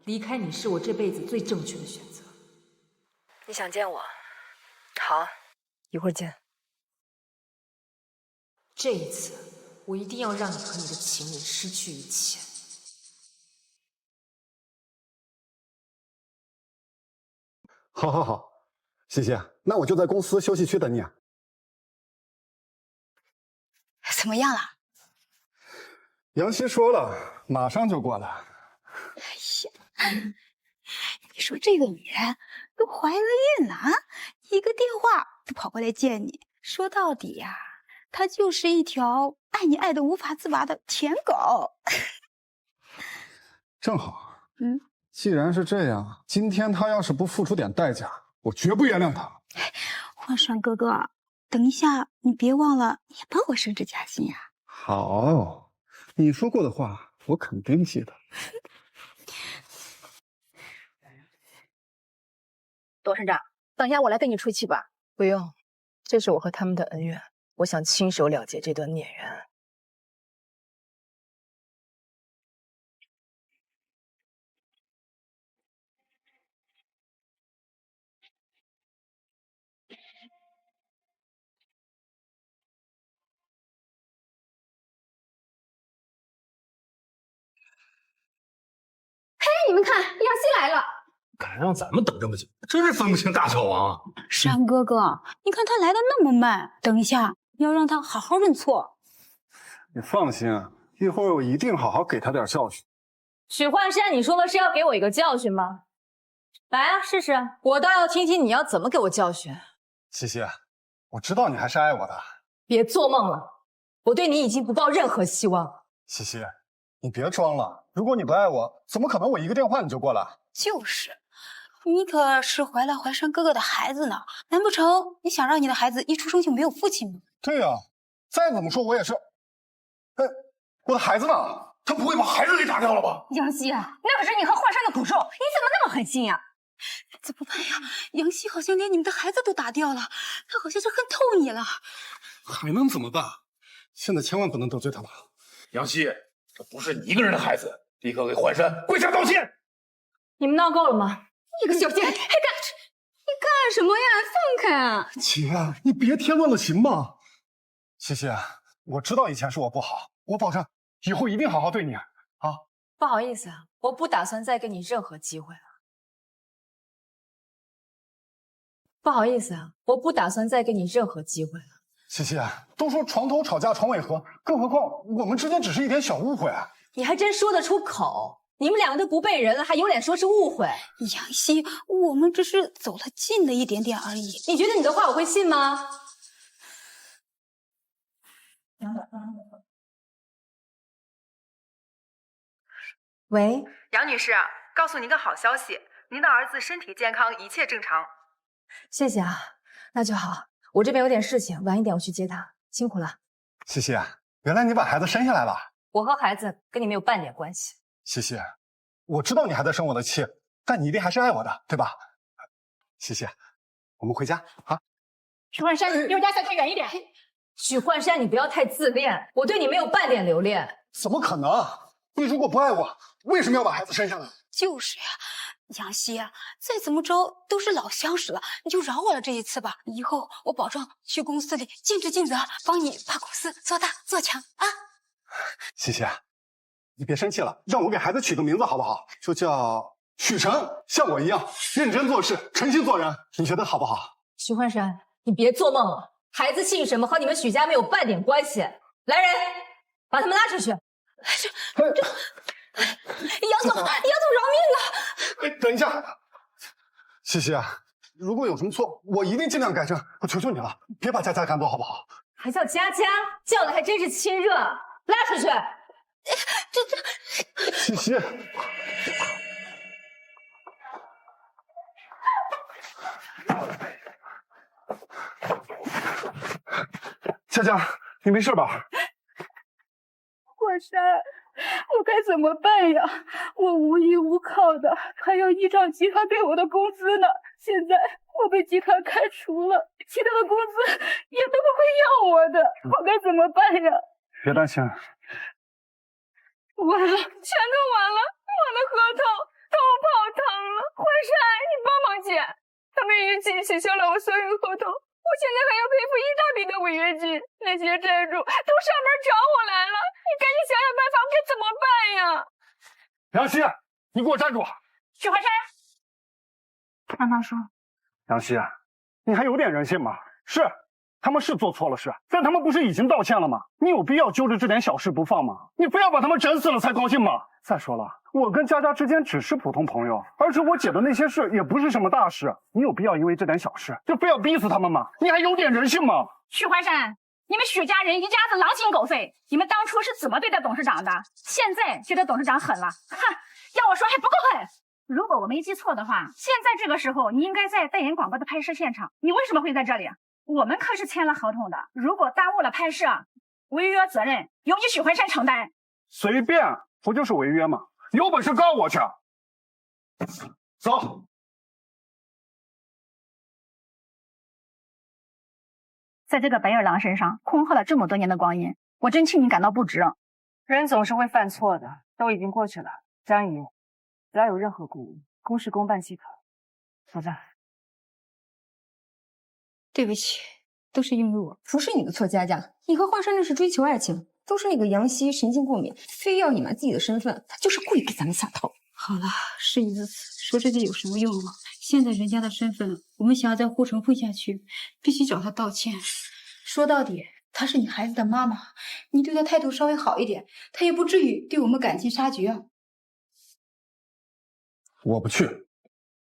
离开你是我这辈子最正确的选择。你想见我？好，一会儿见。这一次，我一定要让你和你的情人失去一切。好好好，西西，那我就在公司休息区等你啊。怎么样了？杨希说了，马上就过来。哎呀，你说这个女人都怀了孕了啊，一个电话就跑过来见你，说到底呀，她就是一条爱你爱的无法自拔的舔狗。正好，既然是这样，今天他要是不付出点代价，我绝不原谅他。幻山哥哥，等一下你别忘了也帮我升职加薪呀。好，你说过的话我肯定记得。董事长，等一下我来跟你出气吧。不用，这是我和他们的恩怨，我想亲手了结这段孽缘。你们看，杨希来了。敢让咱们等这么久，真是分不清大小王啊！山哥哥，你看他来的那么慢，等一下要让他好好认错。你放心，一会儿我一定好好给他点教训。许幻山，你说的是要给我一个教训吗？来啊，试试！我倒要听听你要怎么给我教训。西西，我知道你还是爱我的。别做梦了，我对你已经不抱任何希望了。西西，你别装了，如果你不爱我，怎么可能我一个电话你就过来？就是，你可是怀了怀山哥哥的孩子呢，难不成你想让你的孩子一出生就没有父亲吗？对呀，再怎么说我也是。哎，我的孩子呢？他不会把孩子给打掉了吧？杨希啊，那可是你和华山的骨肉，你怎么那么狠心呀？怎么办呀？杨希好像连你们的孩子都打掉了，他好像是恨透你了。还能怎么办？现在千万不能得罪他了。杨希，这不是你一个人的孩子，立刻给环山跪下道歉。你们闹够了吗？你个小贱，你干什么呀？放开啊！姐，你别添乱了行吗？西西，我知道以前是我不好，我保证以后一定好好对你啊。不好意思啊，我不打算再给你任何机会了。不好意思啊，我不打算再给你任何机会了。西西，都说床头吵架床尾和，更何况我们之间只是一点小误会啊。你还真说得出口？你们两个都不背人了，还有脸说是误会？杨希，我们只是走了近了一点点而已。你觉得你的话我会信吗？喂，杨女士，告诉您个好消息，您的儿子身体健康，一切正常。谢谢啊，那就好。我这边有点事情，晚一点我去接他，辛苦了。西西，原来你把孩子生下来了。我和孩子跟你没有半点关系。西西，我知道你还在生我的气，但你一定还是爱我的，对吧？西西，我们回家啊。许幻山，离我家小姐远一点。许幻山，你不要太自恋，我对你没有半点留恋。怎么可能？你如果不爱我，为什么要把孩子生下来？就是呀，杨希啊，再怎么着都是老相识了，你就饶我了这一次吧。以后我保证去公司里尽职尽责，帮你把公司做大做强啊。西西，你别生气了，让我给孩子取个名字好不好？就叫许晨，像我一样认真做事，诚心做人，你觉得好不好？许幻山，你别做梦了，孩子姓什么和你们许家没有半点关系。来人，把他们拉出去。杨总，饶命啊！等一下，西西啊，如果有什么错，我一定尽量改正。我求求你了，别把佳佳赶走，好不好？还叫佳佳，叫的还真是亲热。拉出去！西西，佳佳，你没事吧？华山，我该怎么办呀？我无依无靠的，还要依仗集团给我的工资呢。现在我被集团开除了，其他的工资也都不会要我的，我该怎么办呀？别担心，完了，全都完了，我的合同都泡汤了。华山，你帮忙解，他们逾期取消了我所有合同，我现在还要赔付一大笔的违约金，那些债主都上门找我来了，你赶紧想想办法，我该怎么办呀？杨希，你给我站住！许华山，让他说。杨希，你还有点人性吗？是，他们是做错了事，但他们不是已经道歉了吗？你有必要揪着这点小事不放吗？你非要把他们整死了才高兴吗？再说了，我跟佳佳之间只是普通朋友，而且我姐的那些事也不是什么大事，你有必要因为这点小事就非要逼死他们吗？你还有点人性吗？许怀山，你们许家人一家子狼心狗肺，你们当初是怎么对待董事长的？现在觉得董事长狠了，哼，要我说还不够狠。如果我没记错的话，现在这个时候你应该在代言广告的拍摄现场，你为什么会在这里？我们可是签了合同的，如果耽误了拍摄，违约责任由你许怀山承担。随便，不就是违约吗？有本事告我去！走。在这个白眼狼身上空耗了这么多年的光阴，我真替你感到不值。人总是会犯错的，都已经过去了。张姨，只要有任何顾虑，公事公办即可。否则，对不起，都是因为我，不是你的错，佳佳。你和华山那是追求爱情，都是那个杨希神经过敏，非要隐瞒自己的身份，他就是故意给咱们下套。好了，事已至此，说这些有什么用啊？现在人家的身份，我们想要在护城混下去，必须找他道歉。说到底，她是你孩子的妈妈，你对她态度稍微好一点，她也不至于对我们感情杀绝啊。我不去。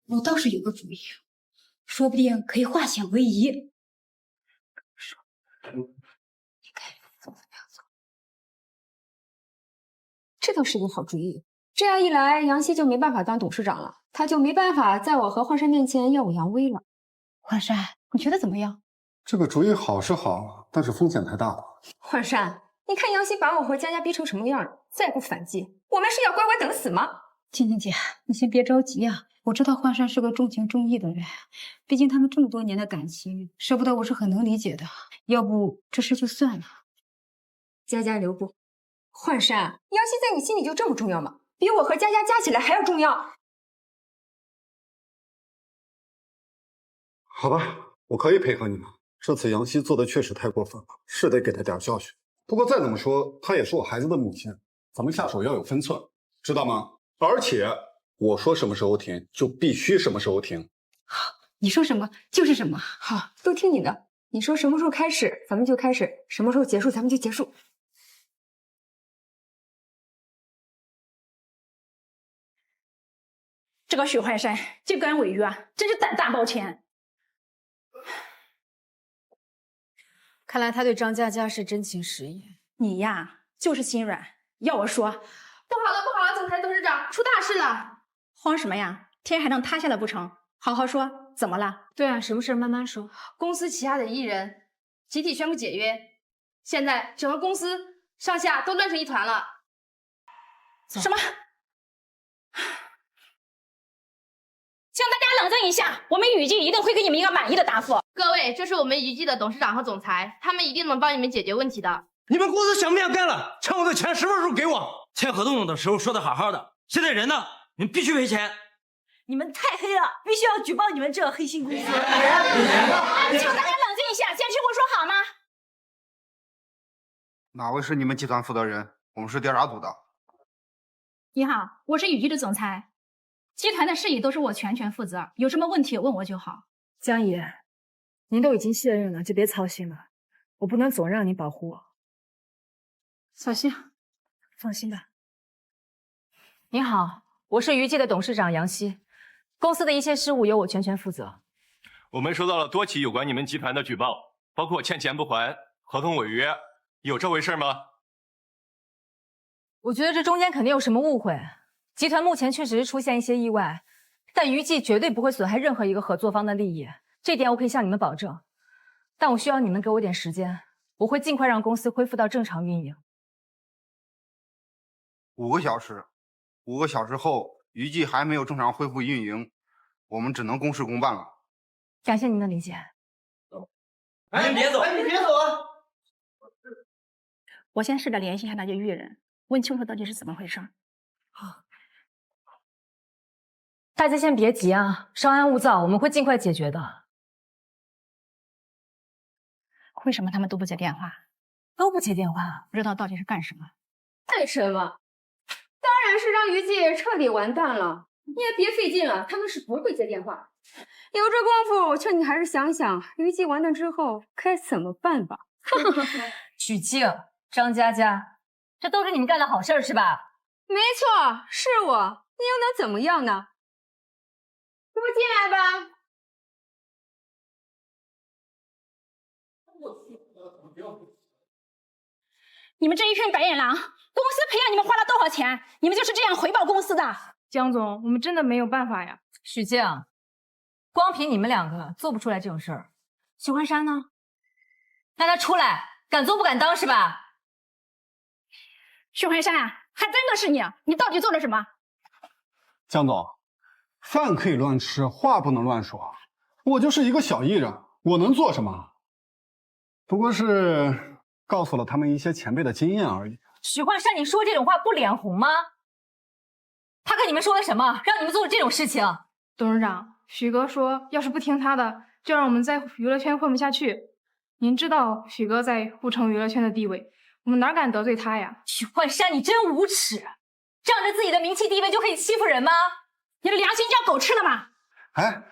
我倒是有个主意，说不定可以化险为夷。这倒是个好主意。这样一来，杨希就没办法当董事长了，他就没办法在我和焕山面前耀武扬威了。焕山，你觉得怎么样？这个主意好是好，但是风险太大了。焕山，你看杨希把我和佳佳逼成什么样了，再不反击，我们是要乖乖等死吗？静静姐，你先别着急啊。我知道焕山是个重情重义的人，毕竟他们这么多年的感情，舍不得我是很能理解的。要不这事就算了。佳佳留步。焕山，杨希在你心里就这么重要吗？比我和佳佳加起来还要重要？好吧，我可以配合你们。这次杨希做的确实太过分了，是得给他点教训。不过再怎么说，她也是我孩子的母亲，咱们下手要有分寸，知道吗？而且我说什么时候停，就必须什么时候停。好，你说什么就是什么。好，都听你的。你说什么时候开始，咱们就开始；什么时候结束，咱们就结束。这个许焕山竟敢违约，真是胆大包天。看来他对张佳佳是真情实意。你呀，就是心软。要我说，不好了，不好了，总裁、董事长出大事了！慌什么呀？天还能塌下来不成？好好说，怎么了？对啊，什么事慢慢说。公司旗下的艺人集体宣布解约，现在整个公司上下都乱成一团了。什么？请大家冷静一下，我们雨季一定会给你们一个满意的答复。各位，这是我们雨季的董事长和总裁，他们一定能帮你们解决问题的。你们公司想不想干了？欠我的钱什么时候给我？签合同的时候说的好好的，现在人呢？你们必须赔钱。你们太黑了，必须要举报你们这黑心公司。请大家冷静一下，先听我说好吗？哪位是你们集团负责人？我们是调查组的。你好，我是雨季的总裁，集团的事宜都是我全权负责，有什么问题问我就好。江姨，您都已经卸任了，就别操心了，我不能总让你保护我。小心，放心吧。你好，我是余记的董事长杨希，公司的一切事务由我全权负责。我们收到了多起有关你们集团的举报，包括欠钱不还、合同违约，有这回事吗？我觉得这中间肯定有什么误会。集团目前确实是出现一些意外，但余记绝对不会损害任何一个合作方的利益，这点我可以向你们保证。但我需要你们给我点时间，我会尽快让公司恢复到正常运营。5个小时，5个小时后，余记还没有正常恢复运营，我们只能公事公办了。感谢您的理解。哎，你别走！哎，你别走啊！我先试着联系一下那些艺人，问清楚到底是怎么回事。好，大家先别急啊，稍安勿躁，我们会尽快解决的。为什么他们都不接电话？都不接电话，不知道到底是干什么？干什么？当然是让余记彻底完蛋了。你也别费劲了，他们是不会接电话。有这功夫，我劝你还是想想余记完蛋之后该怎么办吧。许静、张佳佳，这都是你们干的好事是吧？没错，是我，你又能怎么样呢？给我进来吧。你们这一群白眼狼，公司培养你们花了多少钱？你们就是这样回报公司的？江总，我们真的没有办法呀。许静，光凭你们2个做不出来这种事儿。许焕山呢？让他出来，敢做不敢当是吧？许焕山，还真的是你，你到底做了什么？江总，饭可以乱吃，话不能乱说。我就是一个小艺人，我能做什么？不过是告诉了他们一些前辈的经验而已。许焕山，你说这种话不脸红吗？他跟你们说了什么，让你们做这种事情？董事长，许哥说，要是不听他的，就让我们在娱乐圈混不下去。您知道许哥在护城娱乐圈的地位，我们哪敢得罪他呀？许焕山，你真无耻！仗着自己的名气地位就可以欺负人吗？你的良心叫狗吃了吗？哎，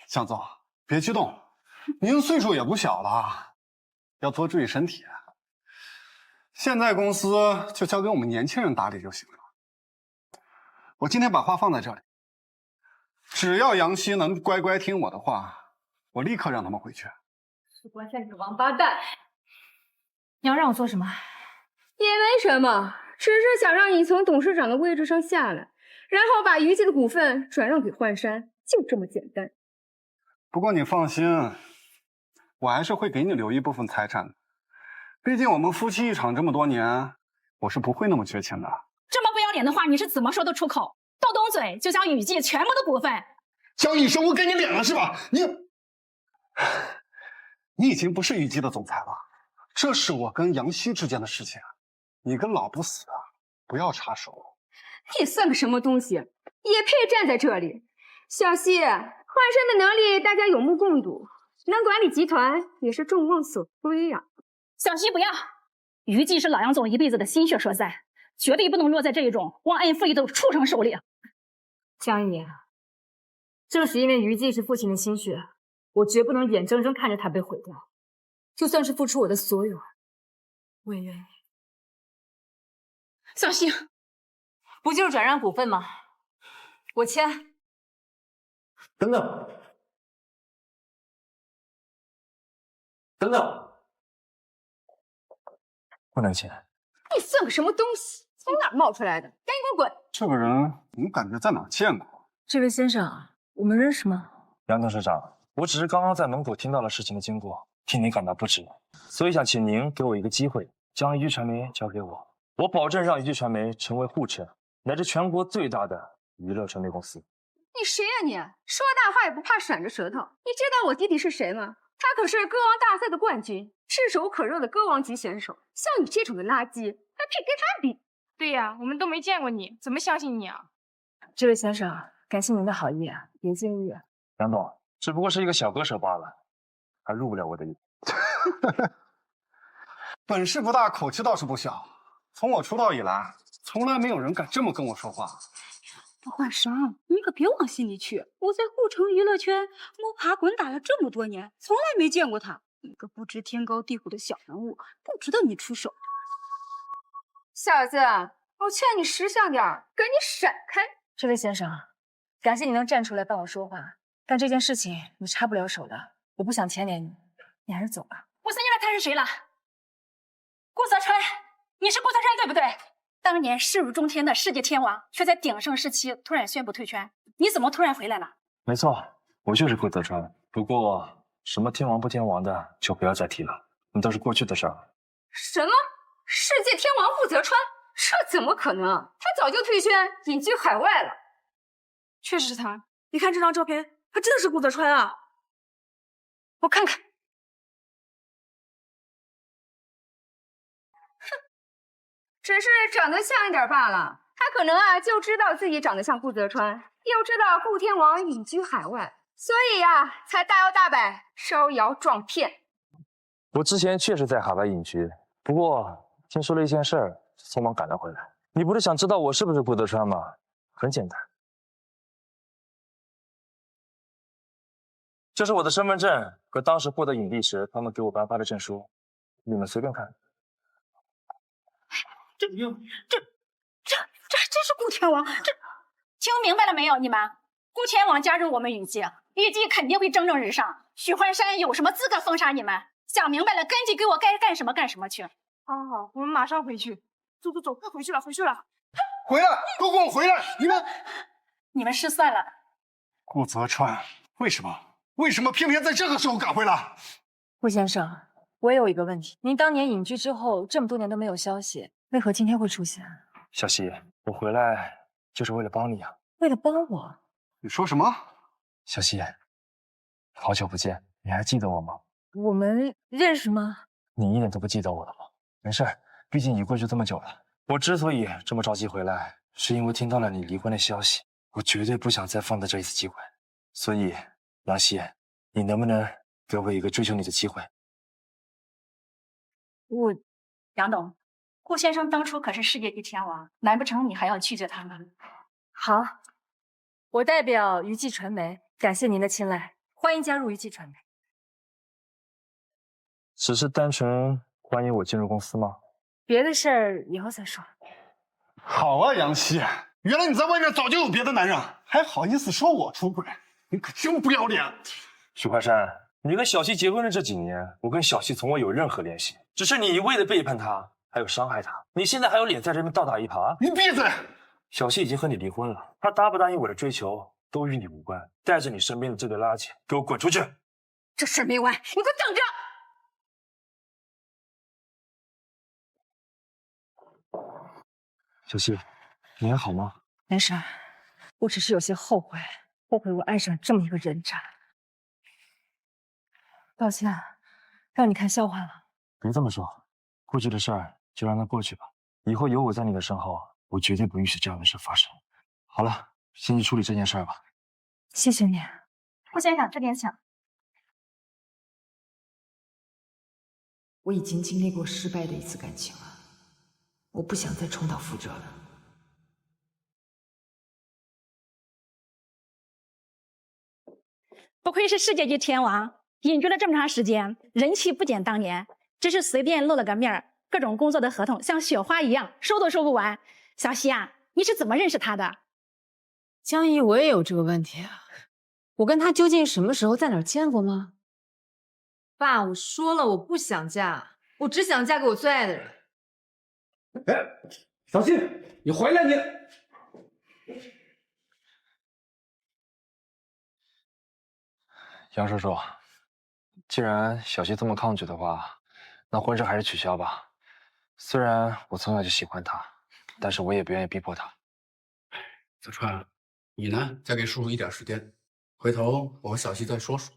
向总，别激动，您岁数也不小了，要多注意身体。现在公司就交给我们年轻人打理就行了。我今天把话放在这里，只要杨希能乖乖听我的话，我立刻让他们回去。许关山，你个王八蛋！你要让我做什么？也没什么，只是想让你从董事长的位置上下来，然后把于记的股份转让给幻山，就这么简单。不过你放心，我还是会给你留一部分财产的。毕竟我们夫妻一场这么多年，我是不会那么缺钱的。这么不要脸的话，你是怎么说得出口？动动嘴就将雨季全部的股份。江雨生，我给你脸了是吧？你已经不是雨季的总裁了，这是我跟杨希之间的事情，你跟老不死不要插手。你算个什么东西，也配站在这里？小希，幻山的能力大家有目共睹，能管理集团也是众望所归呀。小希不要，于季是老杨总一辈子的心血所在，绝对不能落在这一种忘恩负义的畜生手里。江姨，正是因为于季是父亲的心血，我绝不能眼睁睁看着他被毁掉，就算是付出我的所有，我也愿意。小希，不就是转让股份吗？我签。等等，等等。不能签！你算个什么东西？从哪儿冒出来的？赶紧给我滚！这个人我感觉在哪儿见过？这位先生，我们认识吗？杨董事长，我只是刚刚在门口听到了事情的经过，替您感到不值，所以想请您给我一个机会，将一句传媒交给我，我保证让一句传媒成为沪城乃至全国最大的娱乐传媒公司。你谁呀你？说大话也不怕闪着舌头。你知道我弟弟是谁吗？他可是歌王大赛的冠军，炙手可热的歌王级选手。像你这种的垃圾，还配跟他比？对呀，我们都没见过你，怎么相信你啊？这位先生，感谢您的好意，别介意。杨董，只不过是一个小歌手罢了，还入不了我的意。本事不大，口气倒是不小。从我出道以来，从来没有人敢这么跟我说话。幻山，你可别往心里去。我在沪城娱乐圈摸爬滚打了这么多年，从来没见过他。一个不知天高地厚的小人物，不值得你出手。小子，我劝你识相点儿，赶紧闪开！这位先生，感谢你能站出来帮我说话，但这件事情你插不了手的，我不想牵连你，你还是走吧。我想起来他是谁了，顾泽川，你是顾泽川对不对？当年势如中天的世界天王，却在鼎盛时期突然宣布退圈，你怎么突然回来了？没错，我就是顾泽川。不过什么天王不天王的，就不要再提了，那都是过去的事儿。什么世界天王顾泽川？这怎么可能？他早就退圈，隐居海外了。确实是他，你看这张照片，他真的是顾泽川啊！我看看。只是长得像一点罢了。他可能就知道自己长得像顾泽川，又知道顾天王隐居海外，所以才大摇大摆招摇撞骗。我之前确实在海外隐居，不过听说了一件事儿，匆忙赶了回来。你不是想知道我是不是顾泽川吗？很简单，这是我的身份证和当时获得影帝时他们给我颁发的证书，你们随便看。这还真是顾天王，这听明白了没有？你们，顾天王加入我们雨季，雨季肯定会蒸蒸日上。许幻山有什么资格封杀你们？想明白了，赶紧给我该干什么干什么去。好，我们马上回去。走，快回去了，回去了。回来，都给我回来！你们失算了。顾泽川，为什么偏偏在这个时候赶回来？顾先生，我也有一个问题，您当年隐居之后，这么多年都没有消息，为何今天会出现？小希，我回来就是为了帮你啊。为了帮我？你说什么？小希，好久不见，你还记得我吗？我们认识吗？你一点都不记得我了吗？没事儿，毕竟已过去这么久了。我之所以这么着急回来，是因为听到了你离婚的消息，我绝对不想再放过这一次机会。所以，杨希，你能不能给我一个追求你的机会？杨董，顾先生当初可是世界级天王，难不成你还要拒绝他吗？好，我代表娱记传媒感谢您的青睐，欢迎加入娱记传媒。只是单纯欢迎我进入公司吗？别的事儿以后再说。好啊，杨希，原来你在外面早就有别的男人，还好意思说我出轨，你可真不要脸！许怀山，你跟小希结婚的这几年，我跟小希从未有任何联系，只是你一味的背叛她，还有伤害她，你现在还有脸在这边倒打一耙？你闭嘴！小希已经和你离婚了，她答不答应我的追求都与你无关。带着你身边的这堆垃圾，给我滚出去！这事儿没完，你给我等着！小希，你还好吗？没事，我只是有些后悔，后悔我爱上这么一个人渣。抱歉，让你看笑话了。别这么说，过去的事儿就让它过去吧。以后有我在你的身后，我绝对不允许这样的事发生。好了，先去处理这件事儿吧。谢谢你，顾先生，这点请。我已经经历过失败的一次感情了，我不想再重蹈覆辙了。不愧是世界级天王，隐居了这么长时间，人气不减当年。只是随便露了个面儿，各种工作的合同像雪花一样收都收不完。小希啊，你是怎么认识他的？江姨，我也有这个问题啊，我跟他究竟什么时候在哪儿见过吗？爸，我说了，我不想嫁，我只想嫁给我最爱的人。哎，小希，你回来你！杨叔叔，既然小希这么抗拒的话，那婚事还是取消吧。虽然我从小就喜欢她，但是我也不愿意逼迫她。泽川，你呢，再给叔叔一点时间，回头我和小希再说说。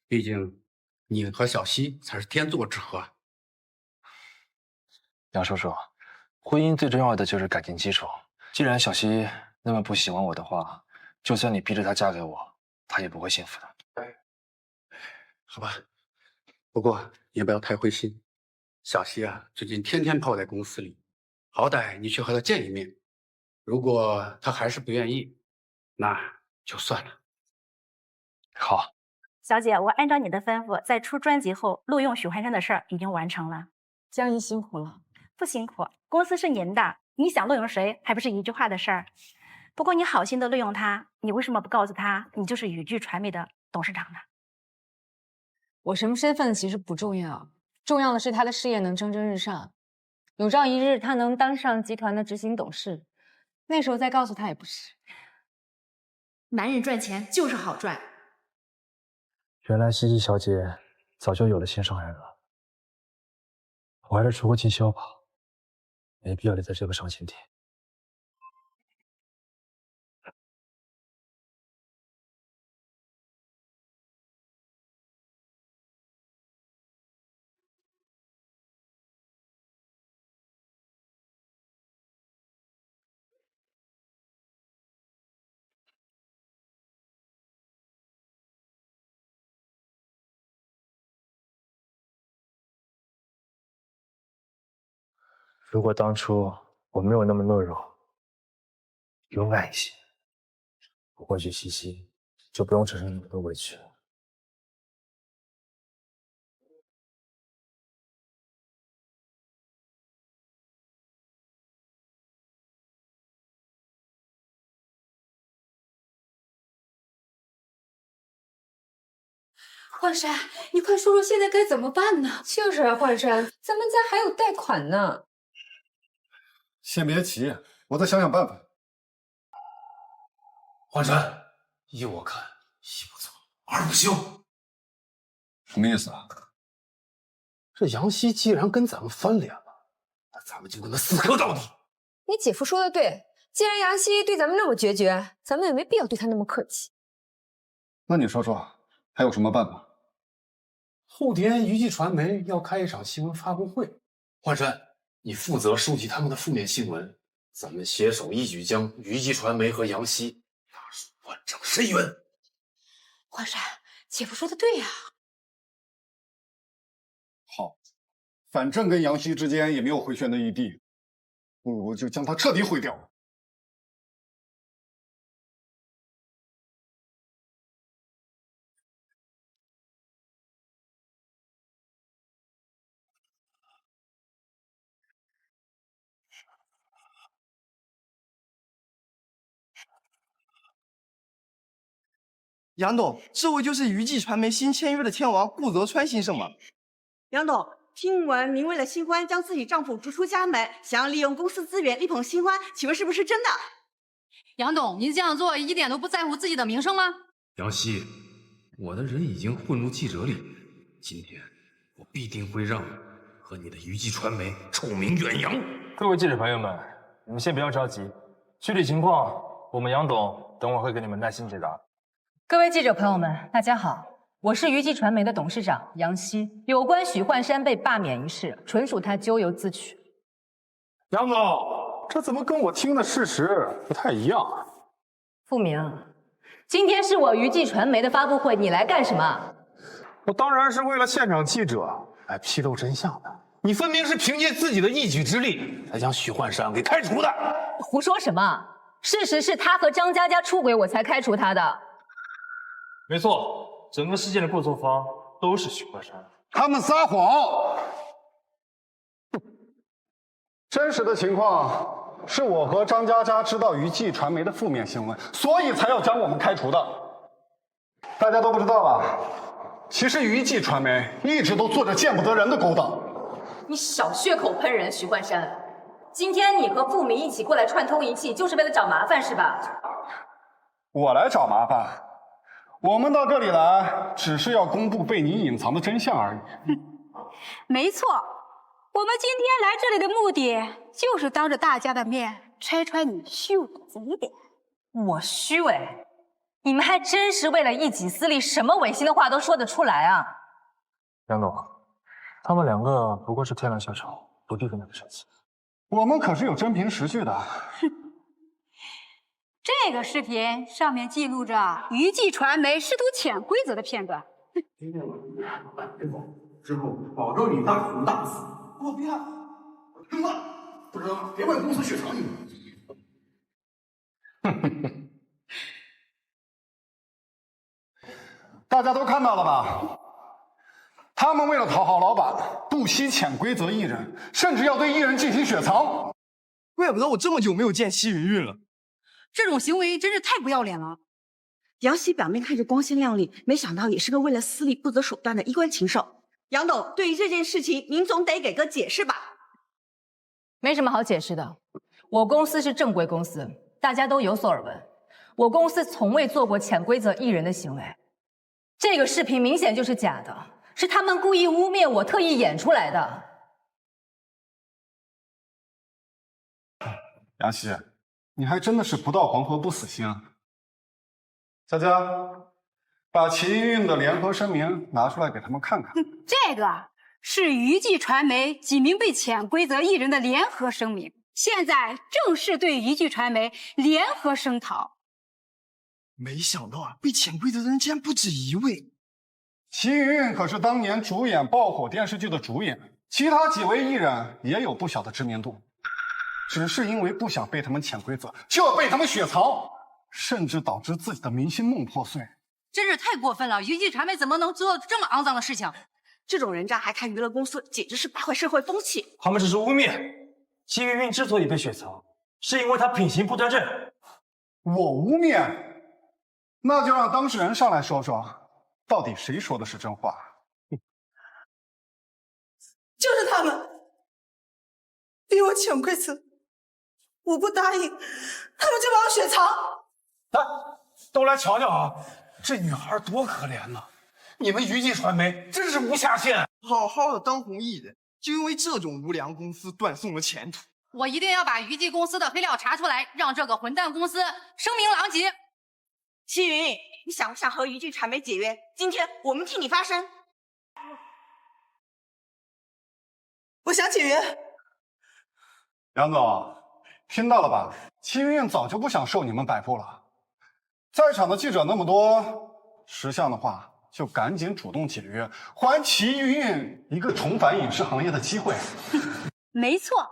毕竟你和小希才是天作之合。杨叔叔，婚姻最重要的就是感情基础。既然小希那么不喜欢我的话，就算你逼着她嫁给我，她也不会幸福的。好吧，不过你也不要太灰心。小希啊，最近天天泡在公司里，好歹你去和她见一面。如果她还是不愿意，那就算了。好，小姐，我按照你的吩咐，在出专辑后录用许幻山的事儿已经完成了。江姨辛苦了。不辛苦，公司是您的，你想录用谁还不是一句话的事儿。不过你好心的录用他，你为什么不告诉他你就是宇剧传媒的董事长呢？我什么身份其实不重要，重要的是他的事业能蒸蒸日上，有朝一日他能当上集团的执行董事，那时候再告诉他也不迟。男人赚钱就是好赚。原来西西小姐早就有了心上人了，我还是出国进修吧，没必要留在这个伤心地。如果当初我没有那么懦弱，勇敢一些，或许西西就不用承受那么多委屈了。幻山，你快说说现在该怎么办呢？就是啊，幻山，咱们家还有贷款呢。先别急，我再想想办法。幻山，依我看，一不做二不休。什么意思啊？这杨希既然跟咱们翻脸了，那咱们就跟他死磕到底。你姐夫说的对，既然杨希对咱们那么决绝，咱们也没必要对他那么客气。那你说说，还有什么办法？后天娱记传媒要开一场新闻发布会，幻山，你负责收集他们的负面新闻，咱们携手一举将娱记传媒和杨希拉入万丈深渊。幻山，姐夫说的对呀。好，反正跟杨希之间也没有回旋的余地，不如就将它彻底毁掉。杨董，这位就是娱记传媒新签约的天王顾泽川先生吗？杨董，听闻您为了新欢将自己丈夫逐出家门，想要利用公司资源力捧新欢，请问是不是真的？杨董，您这样做一点都不在乎自己的名声吗？杨希，我的人已经混入记者里，今天我必定会让和你的娱记传媒臭名远扬。各位记者朋友们，你们先不要着急，具体情况我们杨董等会儿会给你们耐心解答。各位记者朋友们，大家好，我是娱记传媒的董事长杨希。有关许幻山被罢免一事，纯属他咎由自取。杨总，这怎么跟我听的事实不太一样啊？付明，今天是我娱记传媒的发布会，你来干什么？我当然是为了现场记者来披露真相的。你分明是凭借自己的一己之力才将许幻山给开除的。胡说什么？事实是他和张嘉佳出轨，我才开除他的。没错，整个事件的过错方都是许幻山。他们撒谎！真实的情况是我和张嘉佳知道娱记传媒的负面新闻，所以才要将我们开除的。大家都不知道吧？其实娱记传媒一直都做着见不得人的勾当。你少血口喷人，许幻山！今天你和付明一起过来串通一气，就是为了找麻烦是吧？我来找麻烦？我们到这里来，只是要公布被你隐藏的真相而已。没错，我们今天来这里的目的就是当着大家的面拆穿你虚伪的嘴脸。我虚伪？你们还真是为了一己私利，什么违心的话都说得出来啊！杨董，他们两个不过是天然小丑，不必跟他们生气。我们可是有真凭实据的。这个视频上面记录着娱记传媒试图潜规则的片段。之后保证你大红大紫。我不要，扔了，不扔别怪公司血偿你。大家都看到了吧？他们为了讨好老板，不惜潜规则艺人，甚至要对艺人进行雪藏。怪不得我这么久没有见戚云云了。这种行为真是太不要脸了。杨希表面看着光鲜亮丽，没想到也是个为了私利不择手段的衣冠禽兽。杨董，对于这件事情，您总得给个解释吧？没什么好解释的，我公司是正规公司，大家都有所耳闻。我公司从未做过潜规则艺人的行为。这个视频明显就是假的，是他们故意污蔑我，特意演出来的。杨希，你还真的是不到黄河不死心啊！佳佳，把齐云云的联合声明拿出来给他们看看。这个是娱记传媒几名被潜规则艺人的联合声明，现在正式对娱记传媒联合声讨。没想到啊，被潜规则的人竟然不止一位。齐云云可是当年主演爆火电视剧的主演，其他几位艺人也有不小的知名度，只是因为不想被他们潜规则，就要被他们雪藏，甚至导致自己的明星梦破碎。真是太过分了！娱记传媒怎么能做这么肮脏的事情？这种人渣还开娱乐公司，简直是败坏社会风气。他们只是污蔑。齐云云之所以被雪藏，是因为他品行不端正。我污蔑？那就让当事人上来说说，到底谁说的是真话？就是他们逼我潜规则，我不答应，他们就把我雪藏。来，都来瞧瞧啊！这女孩多可怜呐！你们娱记传媒真是无下限。好好的当红艺人，就因为这种无良公司断送了前途。我一定要把娱记公司的黑料查出来，让这个混蛋公司声名狼藉。齐云，你想不想和娱记传媒解约？今天我们替你发声。我想解约。杨总，听到了吧？齐云云早就不想受你们摆布了。在场的记者那么多，识相的话就赶紧主动解约，还齐云云一个重返影视行业的机会。没错，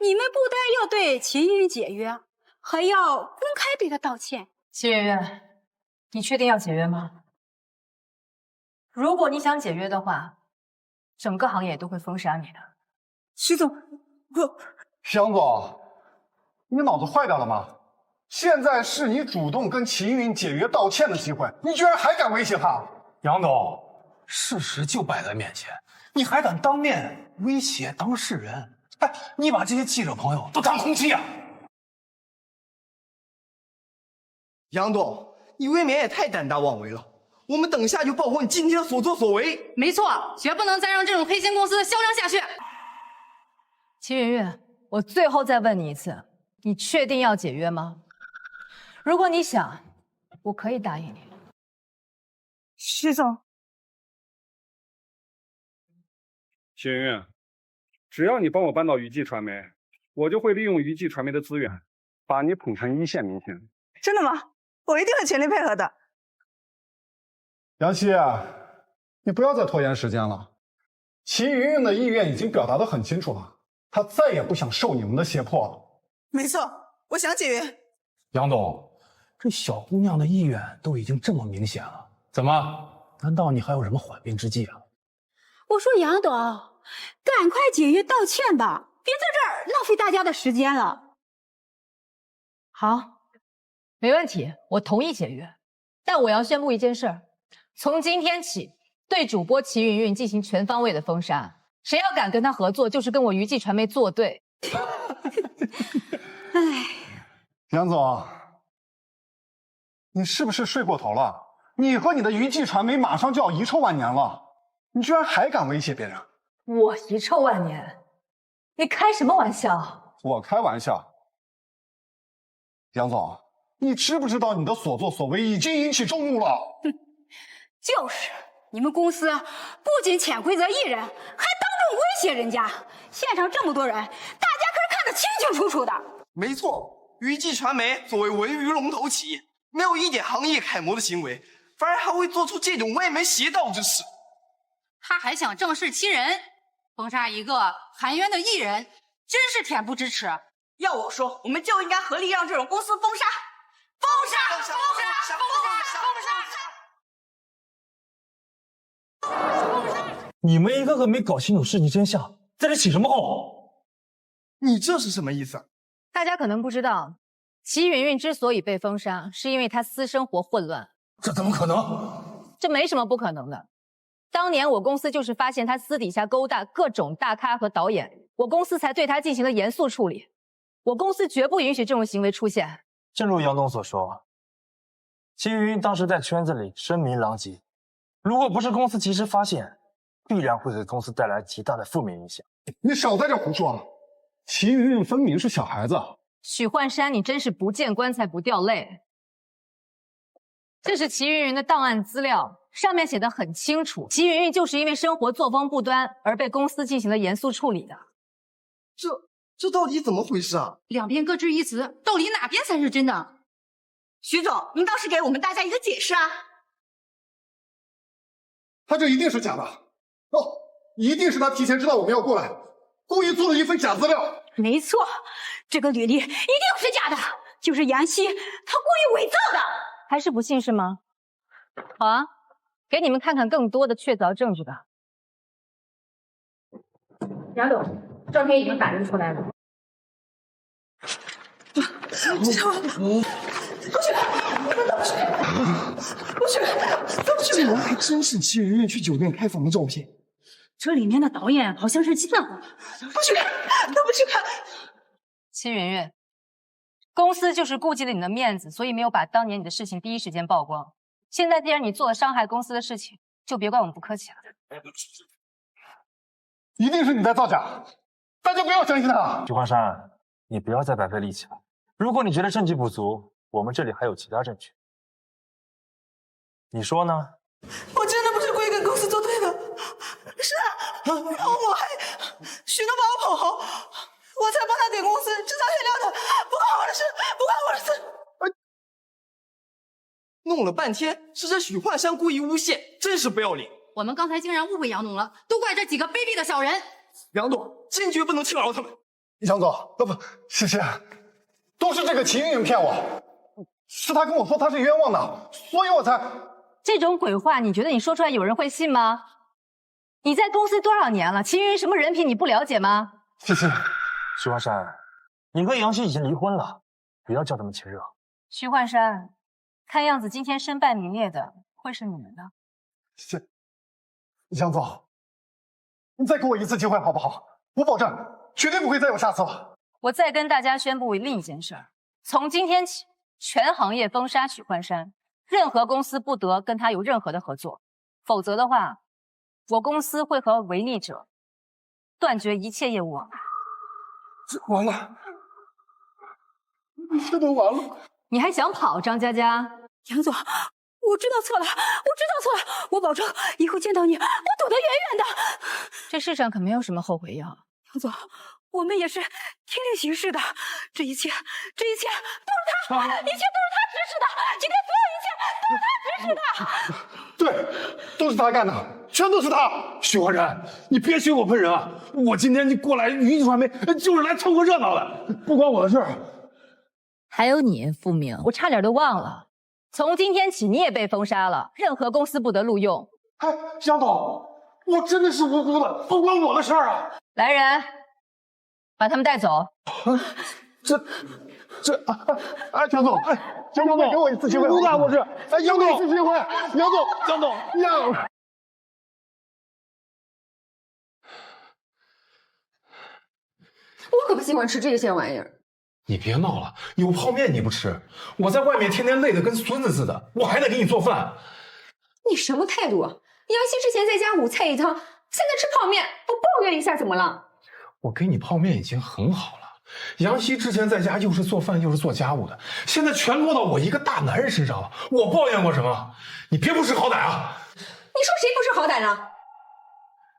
你们不但要对齐云云解约，还要公开对她道歉。齐圆圆，你确定要解约吗？如果你想解约的话，整个行业都会封杀你的。徐总，杨总，你脑子坏掉了吗？现在是你主动跟齐云云解约道歉的机会，你居然还敢威胁她？杨董，事实就摆在面前，你还敢当面威胁当事人？哎，你把这些记者朋友都当空气啊！杨董，你未免也太胆大妄为了。我们等下就曝光你今天的所作所为。没错，绝不能再让这种黑心公司嚣张下去。齐云云，我最后再问你一次，你确定要解约吗？如果你想，我可以答应你。徐总，齐云云，只要你帮我搬到娱记传媒，我就会利用娱记传媒的资源，把你捧成一线明星。真的吗？我一定会全力配合的。杨希，你不要再拖延时间了。齐云云的意愿已经表达得很清楚了，她再也不想受你们的胁迫了。没错，我想解约。杨董，这小姑娘的意愿都已经这么明显了，怎么？难道你还有什么缓兵之计啊？我说杨董，赶快解约道歉吧，别在这儿浪费大家的时间了。好，没问题，我同意解约，但我要宣布一件事儿。从今天起，对主播齐云云进行全方位的封杀。谁要敢跟他合作，就是跟我娱记传媒作对。唉，杨总，你是不是睡过头了？你和你的娱记传媒马上就要遗臭万年了，你居然还敢威胁别人？我遗臭万年？你开什么玩笑？我开玩笑。杨总，你知不知道你的所作所为已经引起众怒了？就是，你们公司不仅潜规则艺人，还当众威胁人家，现场这么多人，大家可是看得清清楚楚的。没错，娱记传媒作为文娱龙头企业，没有一点行业楷模的行为，反而还会做出这种歪门邪道之事。他还想正视其人，封杀一个含冤的艺人，真是恬不知耻。要我说，我们就应该合力让这种公司封杀，封杀，封杀，封杀，封杀，封杀！你们一个个没搞清楚事情真相，在这起什么哄？你这是什么意思？大家可能不知道，齐云云之所以被封杀，是因为她私生活混乱。这怎么可能？这没什么不可能的。当年我公司就是发现她私底下勾搭各种大咖和导演，我公司才对她进行了严肃处理。我公司绝不允许这种行为出现。正如杨董所说，齐云云当时在圈子里声名狼藉，如果不是公司及时发现，必然会给公司带来极大的负面影响。你少在这胡说！齐云云分明是小孩子。许幻山，你真是不见棺材不掉泪。这是齐云云的档案资料，上面写的很清楚，齐云云就是因为生活作风不端而被公司进行了严肃处理的。这到底怎么回事啊？两边各执一词，到底哪边才是真的？徐总，您倒是给我们大家一个解释啊！他这一定是假的哦，一定是他提前知道我们要过来，故意做了一份假资料。没错，这个履历一定是假的，就是杨希他故意伪造的。还是不信是吗？好啊，给你们看看更多的确凿证据吧。杨董，照片已经打印出来了。不去！这人还真是齐云云去酒店开房的照片。这里面的导演好像是见过。不去看，都不去看。齐云云，公司就是顾及了你的面子，所以没有把当年你的事情第一时间曝光。现在既然你做了伤害公司的事情，就别怪我们不客气了。一定是你在造假，大家不要相信他。许幻山，你不要再白费力气了。如果你觉得证据不足，我们这里还有其他证据。你说呢？我真的不是故意跟公司作对的，是我还许诺把我捧红，我才帮他给公司制造原料的，不关我的事，不关我的事。弄了半天是这许幻山故意诬陷，真是不要脸。我们刚才竟然误会杨董了，都怪这几个卑鄙的小人。杨董坚决不能轻饶他们。杨总，不，诗诗，都是这个秦云骗我，是他跟我说他是冤枉的，所以我才……这种鬼话，你觉得你说出来有人会信吗？你在公司多少年了？秦云什么人品你不了解吗？诗诗，徐华山，你和杨希已经离婚了，不要叫他们亲热。徐焕山，看样子今天身败名裂的会是你们的。杨总，你再给我一次机会好不好？我保证绝对不会再有下次了。我再跟大家宣布另一件事儿，从今天起，全行业封杀许焕山，任何公司不得跟他有任何的合作，否则的话，我公司会和违逆者断绝一切业务往来。这完了，这都完了。你还想跑，张佳佳？杨总，我知道错了，我保证以后见到你，我躲得远远的。这世上可没有什么后悔药。杨总，我们也是听令行事的，这一切都是他，一切都是他指使的，今天所有一切都是他指使的。对，都是他干的，全都是他。许华山，你别学我喷人啊！我今天过来娱记传媒就是来凑个热闹的，不关我的事儿。还有你，付明，我差点都忘了，从今天起你也被封杀了，任何公司不得录用。哎，杨总，我真的是无辜的，不关我的事儿啊！来人，把他们带走。杨总，杨总，给我一次机会，无辜我是，杨总，一次机会，杨总，我可不喜欢吃这些玩意儿。你别闹了，有泡面你不吃，我在外面天天累得跟孙子似的，我还得给你做饭。你什么态度啊？杨希之前在家5菜1汤，现在吃泡面，不抱怨一下怎么了？我给你泡面已经很好了。杨希之前在家又是做饭又是做家务的，现在全落到我一个大男人身上了，我抱怨过什么？你别不识好歹啊！你说谁不识好歹呢？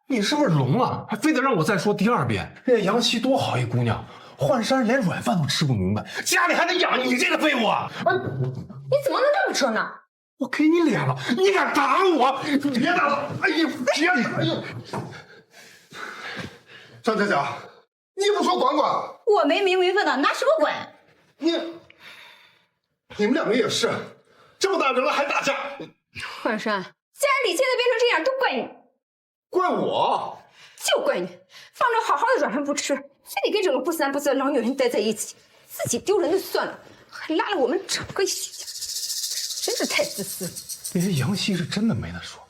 你是不是聋了？还非得让我再说第2遍？人家杨希多好一姑娘，焕山连软饭都吃不明白，家里还得养你这个废物啊！你怎么能这么说呢？我给你脸了，你敢打我？你别打了！哎呦，别！哎呦，张佳佳，你不说管管？我没名没分的，拿什么管？你们2个也是，这么大人了还打架。焕山，家里现在变成这样，都怪你。怪我？就怪你，放着好好的软饭不吃，非得跟整个不三不四的老女人待在一起，自己丢人就算了，还拉了我们整个许家，真是太自私了。那些杨希是真的没得说，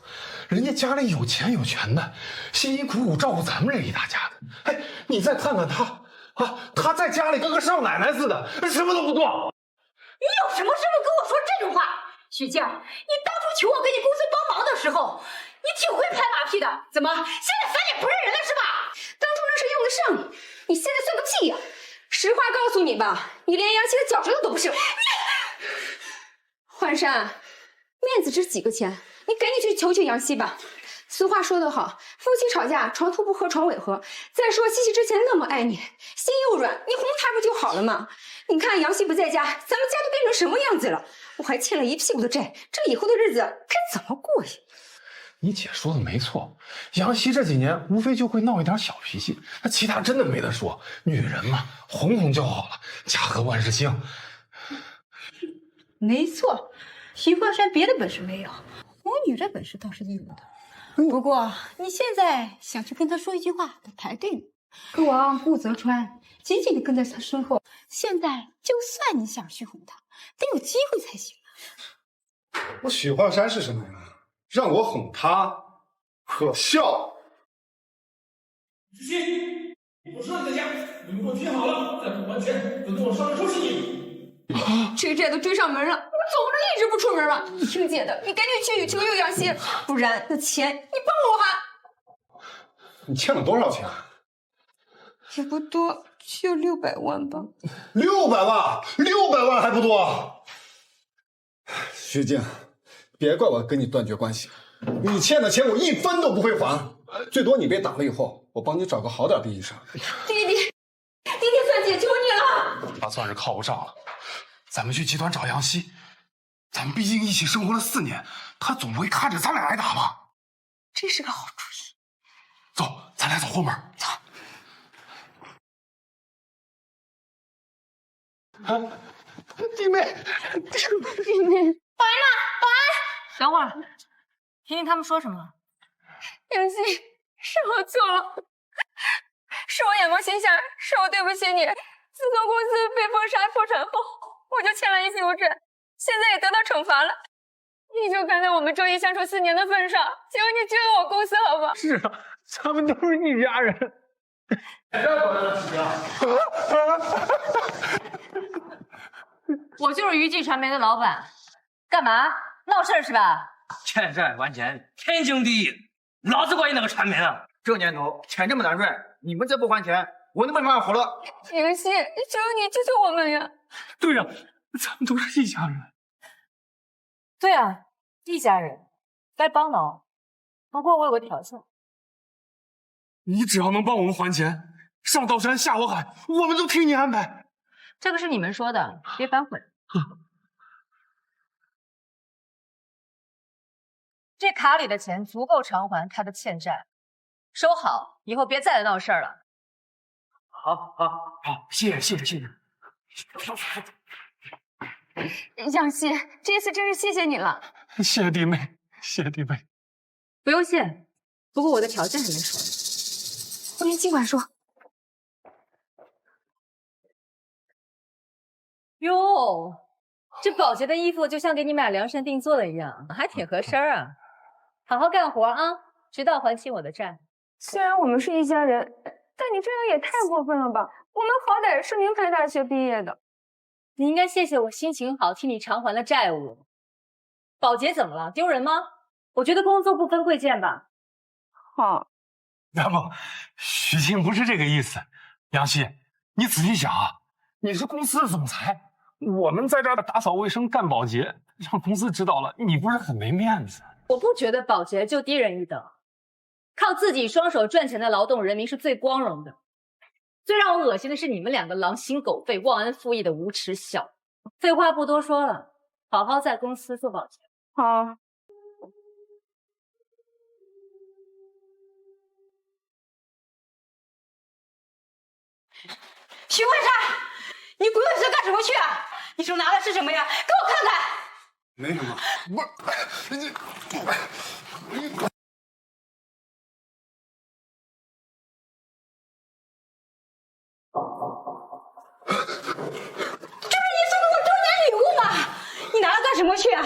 人家家里有钱有权的，辛辛苦苦照顾咱们这一大家子。哎，你再看看他啊，他在家里跟个少奶奶似的，什么都不做。你有什么时候跟我说这种话？许静，你当初求我给你公司帮忙的时候，你挺会拍马屁的，怎么现在翻脸不认人了是吧？当初那是用得上你，你现在算个屁呀！实话告诉你吧，你连杨希的脚趾头都不是。焕山，面子值几个钱？你赶紧去求求杨希吧。俗话说得好，夫妻吵架，床头不和床尾和。再说西西之前那么爱你，心又软，你哄她不就好了吗？你看杨希不在家，咱们家都变成什么样子了？我还欠了一屁股的债，这以后的日子该怎么过呀？你姐说的没错，杨希这几年无非就会闹一点小脾气，那其他真的没得说。女人嘛，哄哄就好了，家和万事兴。没错，徐焕山别的本事没有，哄女人本事倒是有的。不过你现在想去跟他说一句话，得排队呢。可我让顾泽川紧紧地跟在他身后。现在就算你想去哄他，得有机会才行。我许焕山是什么人？让我哄他，可笑。子熙，你不是在家，你们给我听好了，再不还钱，就跟我上来收拾你。追债都追上门了，我总不能一直不出门吧？你听姐的，你赶紧去求求杨希，不然那钱你帮我还。你欠了多少钱？也不多，就600万吧。600万，600万还不多？徐静，别怪我跟你断绝关系，你欠的钱我1分都不会还，最多你被打了以后，我帮你找个好点的医生。弟弟算姐求你了。他算是靠不上了。咱们去集团找杨希，咱们毕竟一起生活了4年，他总不会看着咱俩挨打吧？这是个好主意。走，咱俩走后门。走。弟妹，弟妹，保安呢？保安，等会儿，听听他们说什么。杨希，是我错了，是我眼光狭小，是我对不起你。自从公司被封杀破产后，我就欠了一屁股债，现在也得到惩罚了。你就看在我们周一相处4年的份上，求你救我公司好吗？是啊，咱们都是一家人。我就是娱记传媒的老板，干嘛闹事是吧？欠债还钱，天经地义，老子管你那个传媒啊！这年头钱这么难赚，你们再不还钱，我能没办法活了。杨希，求你救救我们呀！对呀，咱们都是一家人。对啊，一家人，该帮忙。不过我有个条件，你只要能帮我们还钱，上刀山下火海，我们都替你安排。这个是你们说的，别反悔。这卡里的钱足够偿还他的欠债，收好，以后别再来闹事儿了。好，谢谢。杨希，这次真是谢谢你了。谢谢弟妹，谢谢弟妹。不用谢，不过我的条件还没说。您尽管说。哟，这保洁的衣服就像给你们俩量身定做的一样，还挺合身啊。好好干活啊，直到还清我的债。虽然我们是一家人，但你这样也太过分了吧？我们好歹是名牌大学毕业的。你应该谢谢我心情好，替你偿还了债务。保洁怎么了？丢人吗？我觉得工作不分贵贱吧。好，要不，许沁不是这个意思。杨希，你仔细想啊，你是公司的总裁，我们在这儿打扫卫生、干保洁，让公司知道了，你不是很没面子？我不觉得保洁就低人一等，靠自己双手赚钱的劳动人民是最光荣的。最让我恶心的是你们两个狼心狗肺、忘恩负义的无耻小子。废话不多说了，好好在公司做保洁。好。徐焕山，你滚回去干什么去啊？你手拿的是什么呀？给我看看。没什么，不是你。这是你送的我周年礼物吗？你拿它干什么去啊？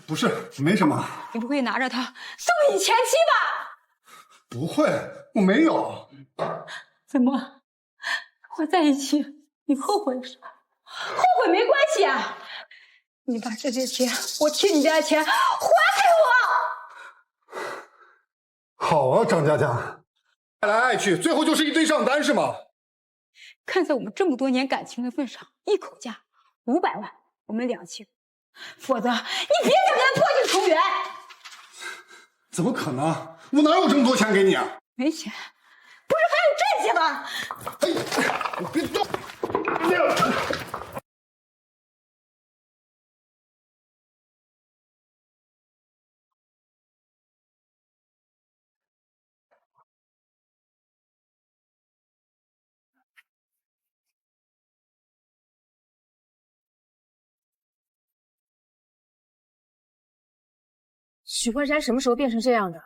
不是，没什么。你不会拿着它送你前妻吧？不会，我没有。怎么？和在一起，你后悔是吧？后悔没关系啊！你把这些钱，我欠你家的钱还给我！好啊，张佳佳，爱来爱去，最后就是一堆账单是吗？看在我们这么多年感情的份上，一口价500万，我们两清。否则，你别想跟他破镜重圆。怎么可能？我哪有这么多钱给你啊？没钱，不是还有这些吗？哎，你别动！许幻山什么时候变成这样的？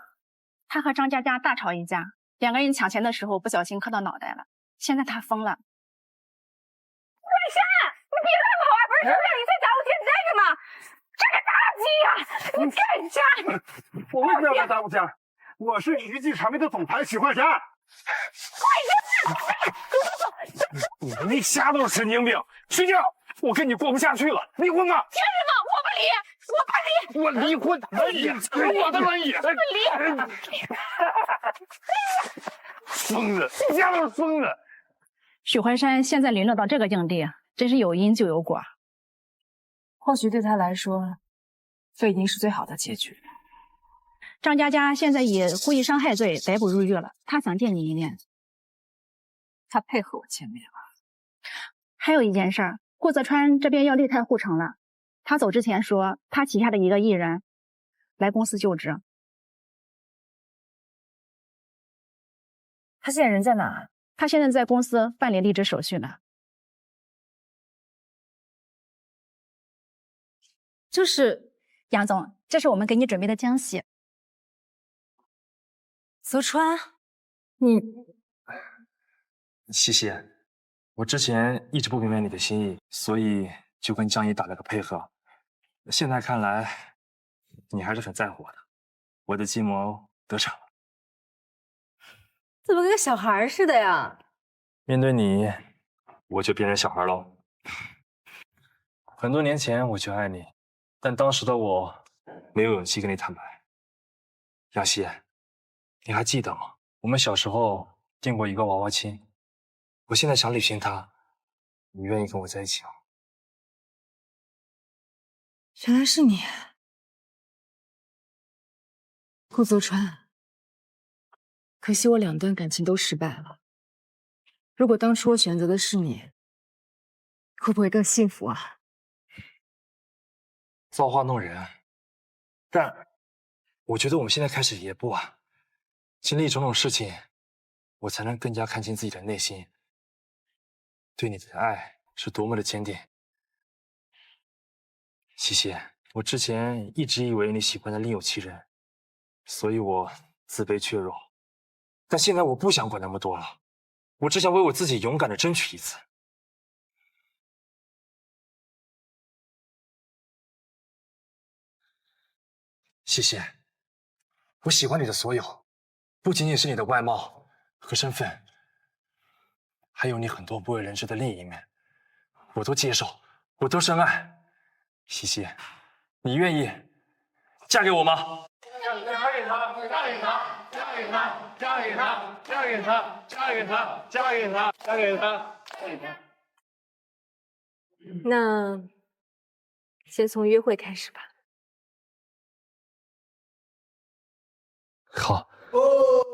他和张佳佳大吵一架，两个人抢钱的时候不小心磕到脑袋了，现在他疯了。幻山，你别乱跑啊！不是说让你再打我欠债的吗？这个垃圾呀！你干啥？我为什么要来打我家？我是娱记传媒的总裁许幻山。你一瞎都是神经病！睡觉，我跟你过不下去了，离婚吧！凭什么？我不离！我离婚，轮椅，我的轮椅，不离！疯子，一家都是疯子。许幻山现在沦落到这个境地，真是有因就有果。或许对他来说，这已经是最好的结局。张佳佳现在以故意伤害罪逮捕入狱了，他想见你一面。他配合我见面了。还有一件事儿，顾泽川这边要立太护城了。他走之前说，他旗下的一个艺人来公司就职。他现在人在哪？他现在在公司办理离职手续呢。就是杨总，这是我们给你准备的惊喜。泽川，你西西，我之前一直不明白你的心意，所以就跟江一打了个配合。现在看来，你还是很在乎我的，我的计谋得逞了。怎么跟个小孩似的呀？面对你，我就变成小孩喽。很多年前我就爱你，但当时的我没有勇气跟你坦白。杨希，你还记得吗？我们小时候订过一个娃娃亲，我现在想履行它，你愿意跟我在一起吗？原来是你，顾泽川。可惜我2段感情都失败了。如果当初我选择的是你，会不会更幸福啊？造化弄人，但我觉得我们现在开始也不晚。经历种种事情，我才能更加看清自己的内心，对你的爱是多么的坚定。西西，我之前一直以为你喜欢的另有其人，所以我自卑怯弱。但现在我不想管那么多了，我只想为我自己勇敢的争取一次。西西，我喜欢你的所有，不仅仅是你的外貌和身份，还有你很多不为人知的另一面，我都接受，我都深爱。西西，你愿意嫁给我吗？嫁给他，嫁给他，嫁给他，嫁给他，嫁给他，嫁给他，嫁给他，嫁给他，嫁给他。那先从约会开始吧。好。哦。